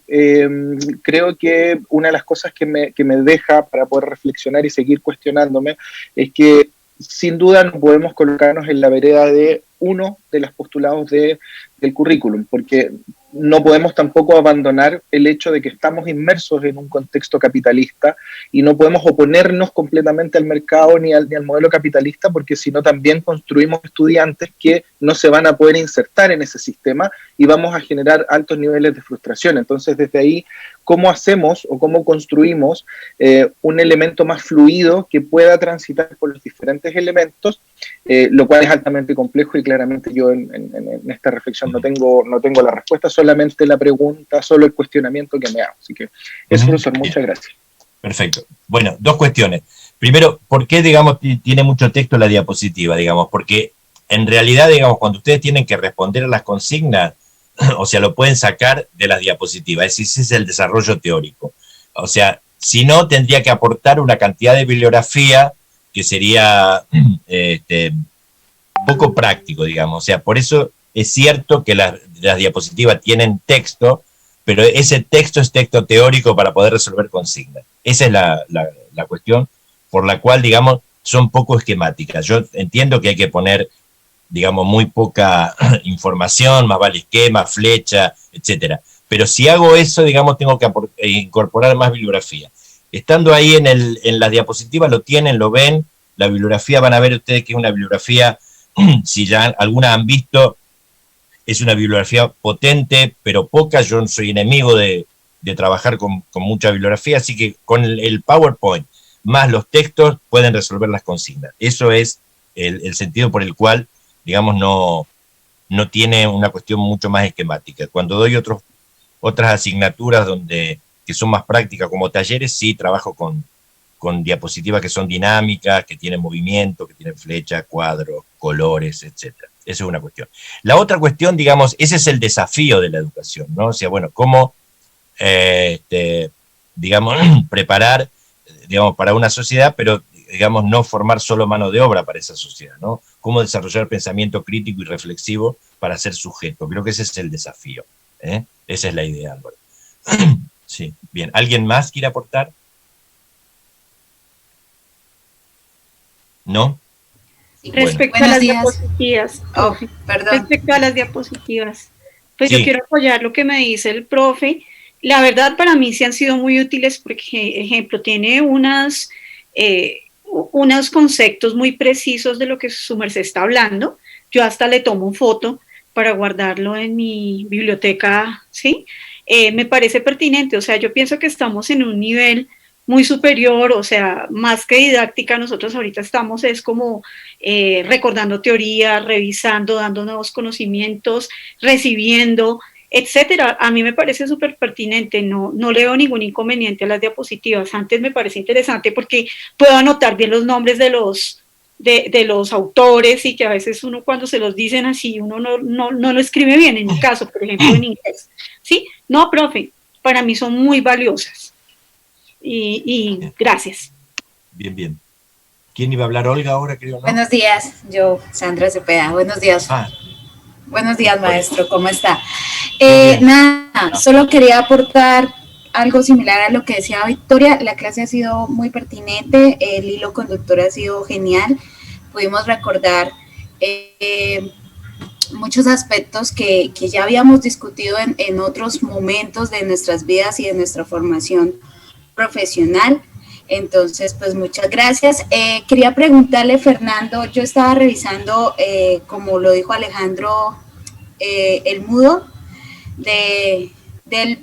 creo que una de las cosas que me deja para poder reflexionar y seguir cuestionándome es que sin duda no podemos colocarnos en la vereda de uno de los postulados del currículum, porque no podemos tampoco abandonar el hecho de que estamos inmersos en un contexto capitalista y no podemos oponernos completamente al mercado ni al modelo capitalista, porque si no también construimos estudiantes que no se van a poder insertar en ese sistema y vamos a generar altos niveles de frustración. Entonces, desde ahí, ¿cómo hacemos o cómo construimos un elemento más fluido que pueda transitar por los diferentes elementos, lo cual es altamente complejo y claramente yo en esta reflexión no tengo la respuesta, solamente la pregunta, solo el cuestionamiento que me hago. Así que eso, profesor, muchas gracias.
Perfecto. Bueno, dos cuestiones. Primero, ¿por qué, digamos, tiene mucho texto la diapositiva, digamos? Porque en realidad, digamos, cuando ustedes tienen que responder a las consignas, o sea, lo pueden sacar de las diapositivas, es decir, ese es el desarrollo teórico. O sea, si no, tendría que aportar una cantidad de bibliografía que sería poco práctico, digamos. O sea, por eso es cierto que las diapositivas tienen texto, pero ese texto es texto teórico para poder resolver consignas. Esa es la cuestión por la cual, digamos, son poco esquemáticas. Yo entiendo que hay que poner, digamos, muy poca información, más vale esquema, flecha, etcétera. Pero si hago eso, digamos, tengo que incorporar más bibliografía. Estando ahí en las diapositivas, lo tienen, lo ven, la bibliografía, van a ver ustedes que es una bibliografía, si ya alguna han visto, es una bibliografía potente, pero poca. Yo no soy enemigo de trabajar con mucha bibliografía, así que con el PowerPoint más los textos pueden resolver las consignas. Eso es el sentido por el cual, digamos, no tiene una cuestión mucho más esquemática. Cuando doy otras asignaturas que son más prácticas, como talleres, sí trabajo con diapositivas que son dinámicas, que tienen movimiento, que tienen flecha, cuadros, colores, etc. Esa es una cuestión. La otra cuestión, digamos, ese es el desafío de la educación, ¿no? O sea, bueno, cómo, digamos, preparar, digamos, para una sociedad, pero, digamos, no formar solo mano de obra para esa sociedad, ¿no? Cómo desarrollar pensamiento crítico y reflexivo para ser sujeto. Creo que ese es el desafío, ¿eh? Esa es la idea, Álvaro. Sí, bien. ¿Alguien más quiere aportar? ¿No?
Respecto
Bueno.
a las diapositivas. Respecto a las diapositivas. Pues sí. Yo quiero apoyar lo que me dice el profe. La verdad, para mí sí han sido muy útiles porque, ejemplo, tiene unos conceptos muy precisos de lo que su merced está hablando. Yo hasta le tomo foto para guardarlo en mi biblioteca, ¿sí? Me parece pertinente, o sea, yo pienso que estamos en un nivel muy superior, o sea, más que didáctica, nosotros ahorita estamos es como recordando teoría, revisando, dando nuevos conocimientos, recibiendo, etcétera. A mí me parece súper pertinente, no le veo ningún inconveniente a las diapositivas. Antes me parece interesante porque puedo anotar bien los nombres de los autores y que a veces uno cuando se los dicen así, uno no lo escribe bien, en mi caso, por ejemplo, en inglés. ¿Sí? No, profe, para mí son muy valiosas. Y gracias.
Bien, bien. ¿Quién iba a hablar? Olga ahora, creo, ¿no?
Buenos días, yo, Sandra Cepeda. Buenos días. Buenos días, maestro, ¿cómo está? Nada, solo quería aportar algo similar a lo que decía Victoria. La clase ha sido muy pertinente, el hilo conductor ha sido genial. Pudimos recordar muchos aspectos que ya habíamos discutido en otros momentos de nuestras vidas y de nuestra formación profesional. Entonces, pues muchas gracias. Quería preguntarle, Fernando, yo estaba revisando, como lo dijo Alejandro, el Moodle del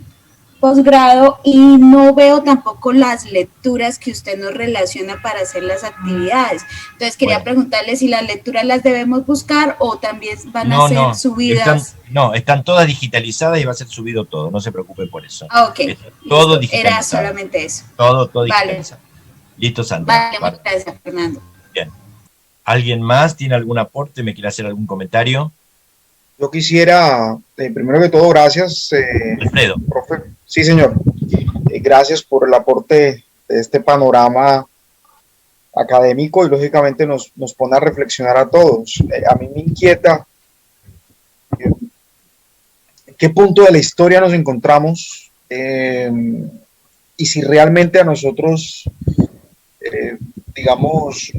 posgrado y no veo tampoco las lecturas que usted nos relaciona para hacer las actividades. Entonces quería preguntarle si las lecturas las debemos buscar o también van a ser subidas.
Están todas digitalizadas y va a ser subido todo, no se preocupe por eso.
Ok,
todo digitalizado.
Era solamente eso.
Todo digitalizado. Listo, Sandra.
Vale, muchas gracias, Fernando.
Bien. ¿Alguien más tiene algún aporte? ¿Me quiere hacer algún comentario?
Yo quisiera, primero que todo, gracias,
Alfredo.
Profe. Sí, señor. Gracias por el aporte de este panorama académico y lógicamente nos pone a reflexionar a todos. A mí me inquieta en qué punto de la historia nos encontramos y si realmente a nosotros, digamos,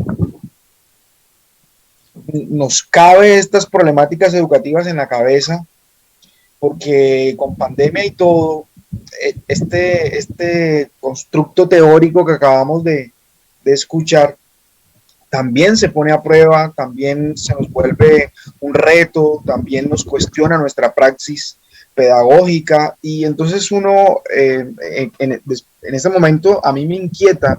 nos cabe estas problemáticas educativas en la cabeza, porque con pandemia y todo, este constructo teórico que acabamos de escuchar, también se pone a prueba, también se nos vuelve un reto, también nos cuestiona nuestra praxis pedagógica, y entonces uno en ese momento a mí me inquieta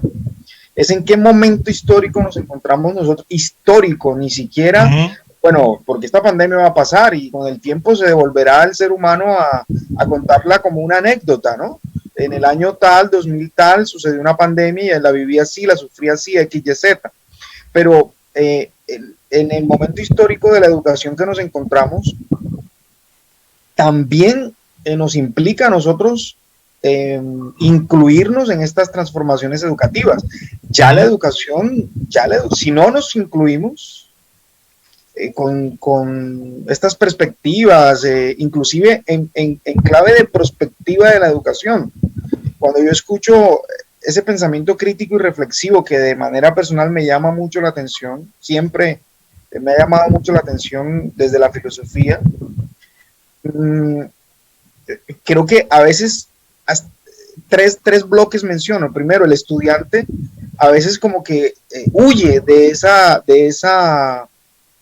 es en qué momento histórico nos encontramos nosotros, histórico, ni siquiera, bueno, porque esta pandemia va a pasar y con el tiempo se devolverá al ser humano a contarla como una anécdota, ¿no? En el año tal, 2000 tal, sucedió una pandemia y la viví así, la sufrí así, X, Y, Z. Pero en el momento histórico de la educación que nos encontramos, también nos implica a nosotros incluirnos en estas transformaciones educativas. Ya la educación, si no nos incluimos con estas perspectivas, inclusive en clave de prospectiva de la educación, cuando yo escucho ese pensamiento crítico y reflexivo que de manera personal me llama mucho la atención, siempre me ha llamado mucho la atención desde la filosofía, creo que a veces tres bloques menciono. Primero, el estudiante a veces como que huye de esa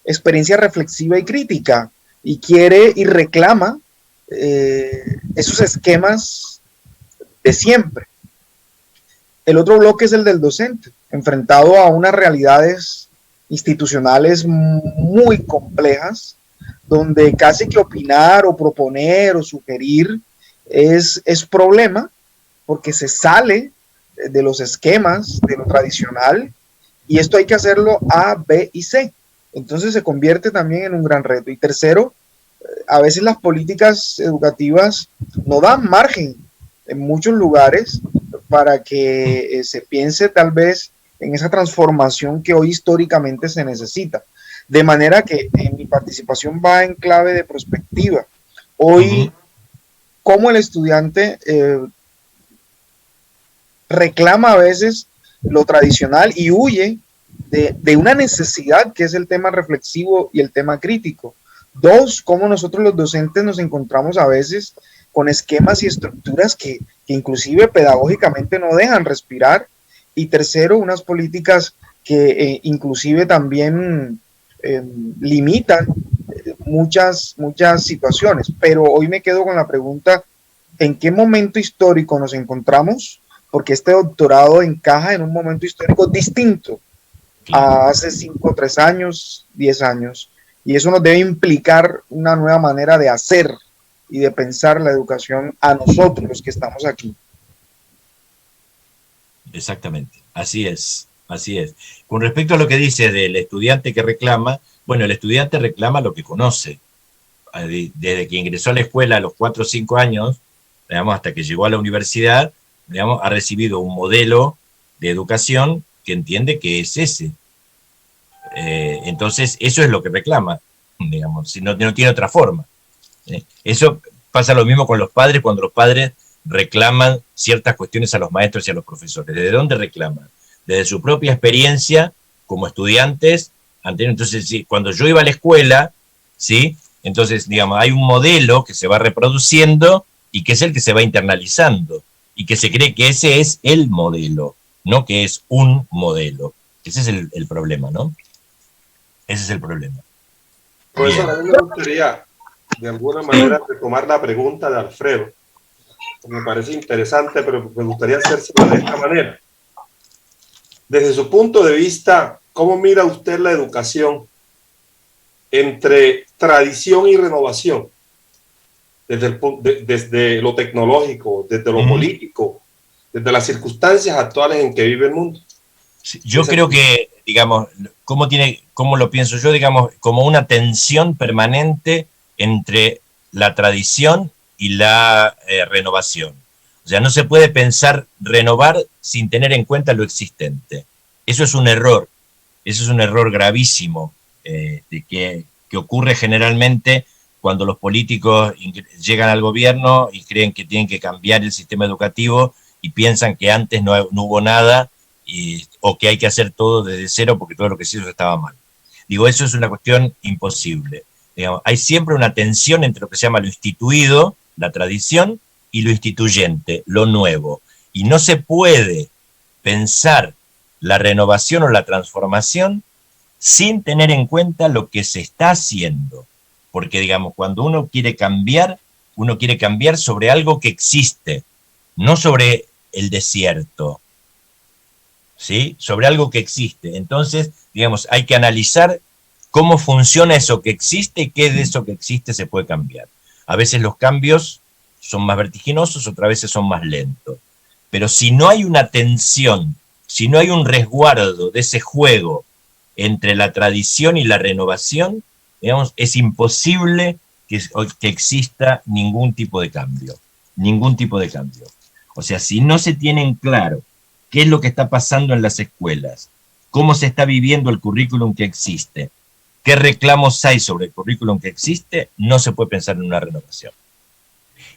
experiencia reflexiva y crítica y quiere y reclama esos esquemas de siempre. El otro bloque es el del docente, enfrentado a unas realidades institucionales muy complejas, donde casi que opinar o proponer o sugerir es problema, porque se sale de los esquemas, de lo tradicional, y esto hay que hacerlo A, B y C. Entonces se convierte también en un gran reto. Y tercero, a veces las políticas educativas no dan margen en muchos lugares para que se piense tal vez en esa transformación que hoy históricamente se necesita. De manera que mi participación va en clave de prospectiva. Hoy, como el estudiante reclama a veces lo tradicional y huye de una necesidad que es el tema reflexivo y el tema crítico. Dos, cómo nosotros los docentes nos encontramos a veces con esquemas y estructuras que inclusive pedagógicamente no dejan respirar. Y tercero, unas políticas que inclusive también limitan muchas situaciones. Pero hoy me quedo con la pregunta, ¿en qué momento histórico nos encontramos? Porque este doctorado encaja en un momento histórico distinto a hace 5, 3 años, 10 años. Y eso nos debe implicar una nueva manera de hacer y de pensar la educación a nosotros, los que estamos aquí.
Exactamente, así es, así es. Con respecto a lo que dice del estudiante que reclama, bueno, el estudiante reclama lo que conoce. Desde que ingresó a la escuela a los 4 o 5 años, digamos, hasta que llegó a la universidad, digamos, ha recibido un modelo de educación que entiende que es ese. Entonces, eso es lo que reclama, digamos, si no tiene otra forma. Eso pasa lo mismo con los padres, cuando los padres reclaman ciertas cuestiones a los maestros y a los profesores. ¿Desde dónde reclaman? Desde su propia experiencia como estudiantes. Entonces, sí, cuando yo iba a la escuela, ¿sí? Entonces, digamos, hay un modelo que se va reproduciendo y que es el que se va internalizando y que se cree que ese es el modelo, no que es un modelo. Ese es el problema, ¿no? Ese es el problema.
Profesor, a mí me gustaría de alguna manera retomar la pregunta de Alfredo. Me parece interesante, pero me gustaría hacérselo de esta manera. Desde su punto de vista, ¿cómo mira usted la educación entre tradición y renovación? Desde lo tecnológico, desde lo político, desde las circunstancias actuales en que vive el mundo.
Sí, yo creo que, digamos, ¿cómo lo pienso yo? Digamos, como una tensión permanente entre la tradición y la renovación. O sea, no se puede pensar renovar sin tener en cuenta lo existente. Eso es un error gravísimo que ocurre generalmente cuando los políticos llegan al gobierno y creen que tienen que cambiar el sistema educativo y piensan que antes no hubo nada o que hay que hacer todo desde cero porque todo lo que se hizo estaba mal. Digo, eso es una cuestión imposible. Digamos, hay siempre una tensión entre lo que se llama lo instituido, la tradición, y lo instituyente, lo nuevo. Y no se puede pensar la renovación o la transformación sin tener en cuenta lo que se está haciendo. Porque, digamos, cuando uno quiere cambiar sobre algo que existe, no sobre el desierto, ¿sí? Sobre algo que existe. Entonces, digamos, hay que analizar cómo funciona eso que existe y qué de eso que existe se puede cambiar. A veces los cambios son más vertiginosos, otras veces son más lentos. Pero si no hay una tensión, si no hay un resguardo de ese juego entre la tradición y la renovación, digamos, es imposible que exista ningún tipo de cambio. Ningún tipo de cambio. O sea, si no se tiene en claro qué es lo que está pasando en las escuelas, cómo se está viviendo el currículum que existe, qué reclamos hay sobre el currículum que existe, no se puede pensar en una renovación.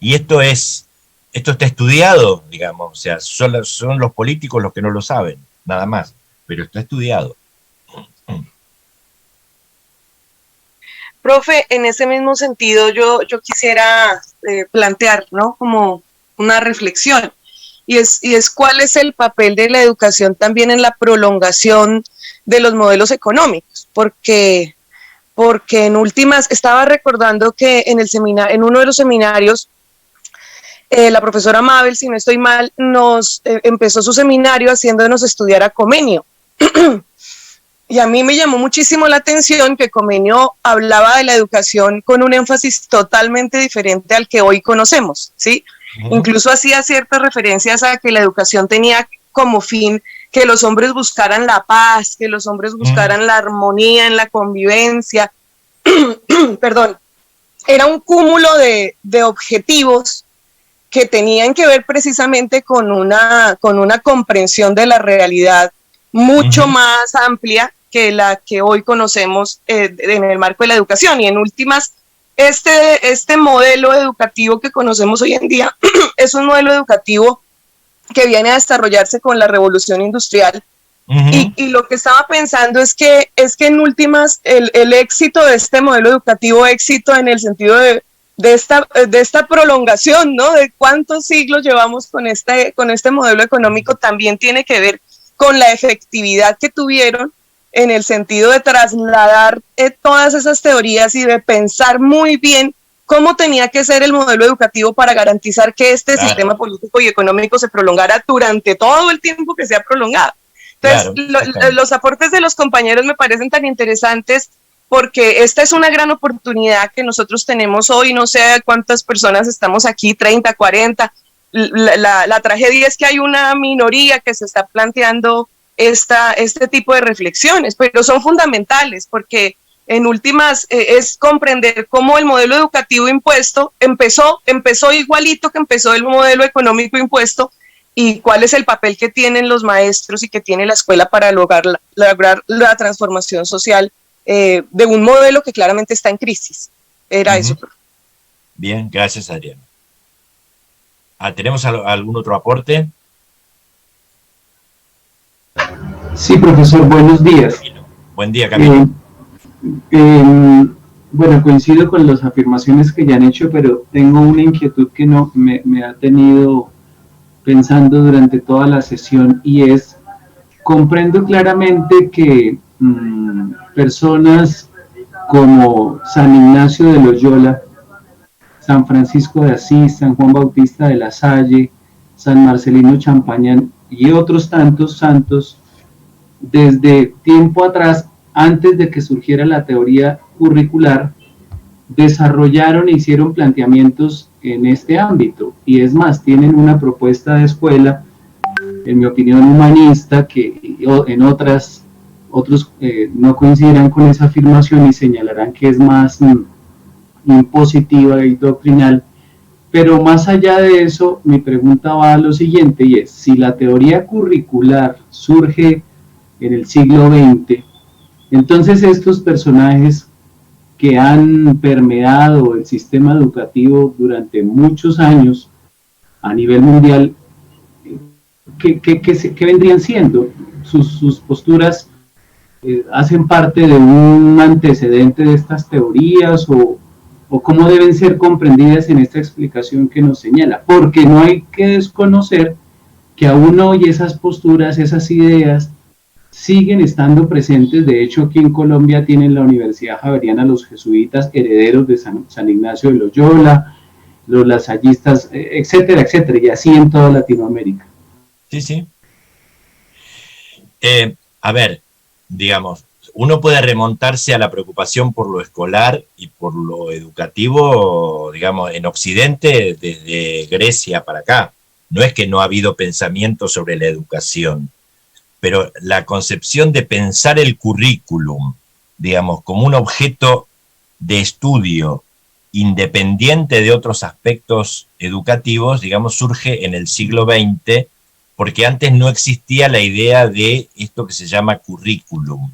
Y esto está estudiado, digamos, o sea, son los políticos los que no lo saben, nada más, pero está estudiado.
Profe, en ese mismo sentido yo quisiera plantear, ¿no?, como una reflexión, y es cuál es el papel de la educación también en la prolongación de los modelos económicos, porque en últimas estaba recordando que en uno de los seminarios la profesora Mabel, si no estoy mal, nos empezó su seminario haciéndonos estudiar a Comenio. Y a mí me llamó muchísimo la atención que Comenio hablaba de la educación con un énfasis totalmente diferente al que hoy conocemos, ¿sí? Incluso hacía ciertas referencias a que la educación tenía como fin que los hombres buscaran la paz, que los hombres buscaran la armonía en la convivencia. Perdón. Era un cúmulo de objetivos que tenían que ver precisamente con una comprensión de la realidad mucho más amplia que la que hoy conocemos en el marco de la educación. Y en últimas, este modelo educativo que conocemos hoy en día es un modelo educativo que viene a desarrollarse con la revolución industrial. Y lo que estaba pensando es que en últimas el éxito de este modelo educativo, éxito en el sentido de esta prolongación, ¿no?, de cuántos siglos llevamos con este modelo económico, también tiene que ver con la efectividad que tuvieron en el sentido de trasladar todas esas teorías y de pensar muy bien cómo tenía que ser el modelo educativo para garantizar que este sistema político y económico se prolongara durante todo el tiempo que se ha prolongado. Entonces, los aportes de los compañeros me parecen tan interesantes porque esta es una gran oportunidad que nosotros tenemos hoy. No sé cuántas personas estamos aquí, 30, 40. La tragedia es que hay una minoría que se está planteando este tipo de reflexiones, pero son fundamentales porque en últimas es comprender cómo el modelo educativo impuesto empezó igualito que empezó el modelo económico impuesto, y cuál es el papel que tienen los maestros y que tiene la escuela para lograr la transformación social de un modelo que claramente está en crisis. Era eso.
Bien, gracias, Adriana. ¿Tenemos algún otro aporte?
Sí, profesor, buenos días.
Buen día, Camilo.
Bueno, coincido con las afirmaciones que ya han hecho, pero tengo una inquietud que me ha tenido pensando durante toda la sesión, y comprendo claramente que personas como San Ignacio de Loyola, San Francisco de Asís, San Juan Bautista de la Salle, San Marcelino Champañán y otros tantos santos, desde tiempo atrás, antes de que surgiera la teoría curricular, desarrollaron e hicieron planteamientos en este ámbito, y es más, tienen una propuesta de escuela, en mi opinión humanista, que en otros no coincidirán con esa afirmación y señalarán que es más impositiva y doctrinal. Pero más allá de eso, mi pregunta va a lo siguiente, y es: si la teoría curricular surge en el siglo XX, entonces estos personajes que han permeado el sistema educativo durante muchos años a nivel mundial, ¿qué vendrían siendo? ¿Sus posturas hacen parte de un antecedente de estas teorías, o cómo deben ser comprendidas en esta explicación que nos señala? Porque no hay que desconocer que aún hoy esas posturas, esas ideas, siguen estando presentes. De hecho, aquí en Colombia tienen la Universidad Javeriana los jesuitas, herederos de San Ignacio de Loyola, los lasallistas, etcétera, etcétera, y así en toda Latinoamérica.
Sí, sí. A ver, digamos, uno puede remontarse a la preocupación por lo escolar y por lo educativo, digamos, en Occidente desde Grecia para acá. No es que no ha habido pensamiento sobre la educación, pero la concepción de pensar el currículum, digamos, como un objeto de estudio independiente de otros aspectos educativos, digamos, surge en el siglo XX, porque antes no existía la idea de esto que se llama currículum,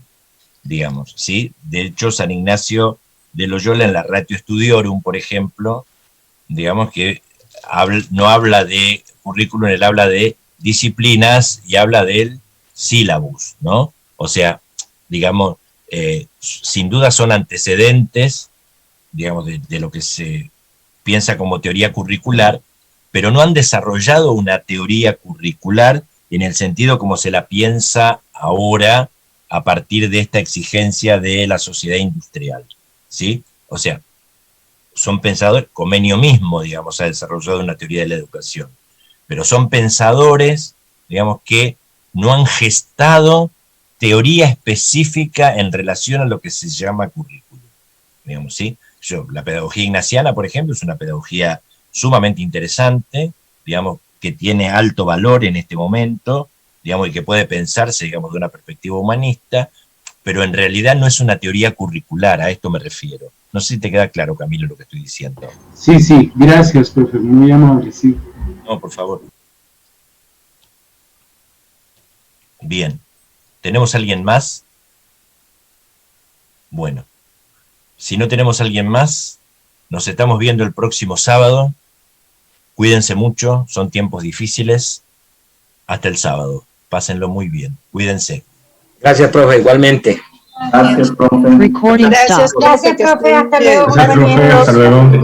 digamos, ¿sí? De hecho, San Ignacio de Loyola en la Ratio Studiorum, por ejemplo, digamos que no habla de currículum, él habla de disciplinas y habla del sílabus, ¿no? O sea, digamos, sin duda son antecedentes, digamos, de lo que se piensa como teoría curricular, pero no han desarrollado una teoría curricular en el sentido como se la piensa ahora a partir de esta exigencia de la sociedad industrial, ¿sí? O sea, son pensadores, Comenio mismo, digamos, ha desarrollado una teoría de la educación, pero son pensadores, digamos, que no han gestado teoría específica en relación a lo que se llama currículum, digamos, ¿sí? La pedagogía ignaciana, por ejemplo, es una pedagogía sumamente interesante, digamos, que tiene alto valor en este momento, digamos, y que puede pensarse, digamos, de una perspectiva humanista, pero en realidad no es una teoría curricular, a esto me refiero. No sé si te queda claro, Camilo, lo que estoy diciendo.
Sí, sí, gracias, profe, muy amable, sí.
No, por favor. Bien. ¿Tenemos alguien más? Bueno. Si no tenemos alguien más, nos estamos viendo el próximo sábado. Cuídense mucho, son tiempos difíciles. Hasta el sábado. Pásenlo muy bien. Cuídense.
Gracias, profe, igualmente.
Gracias, profe.
Gracias, profe. Hasta luego.
Gracias, profe, hasta luego.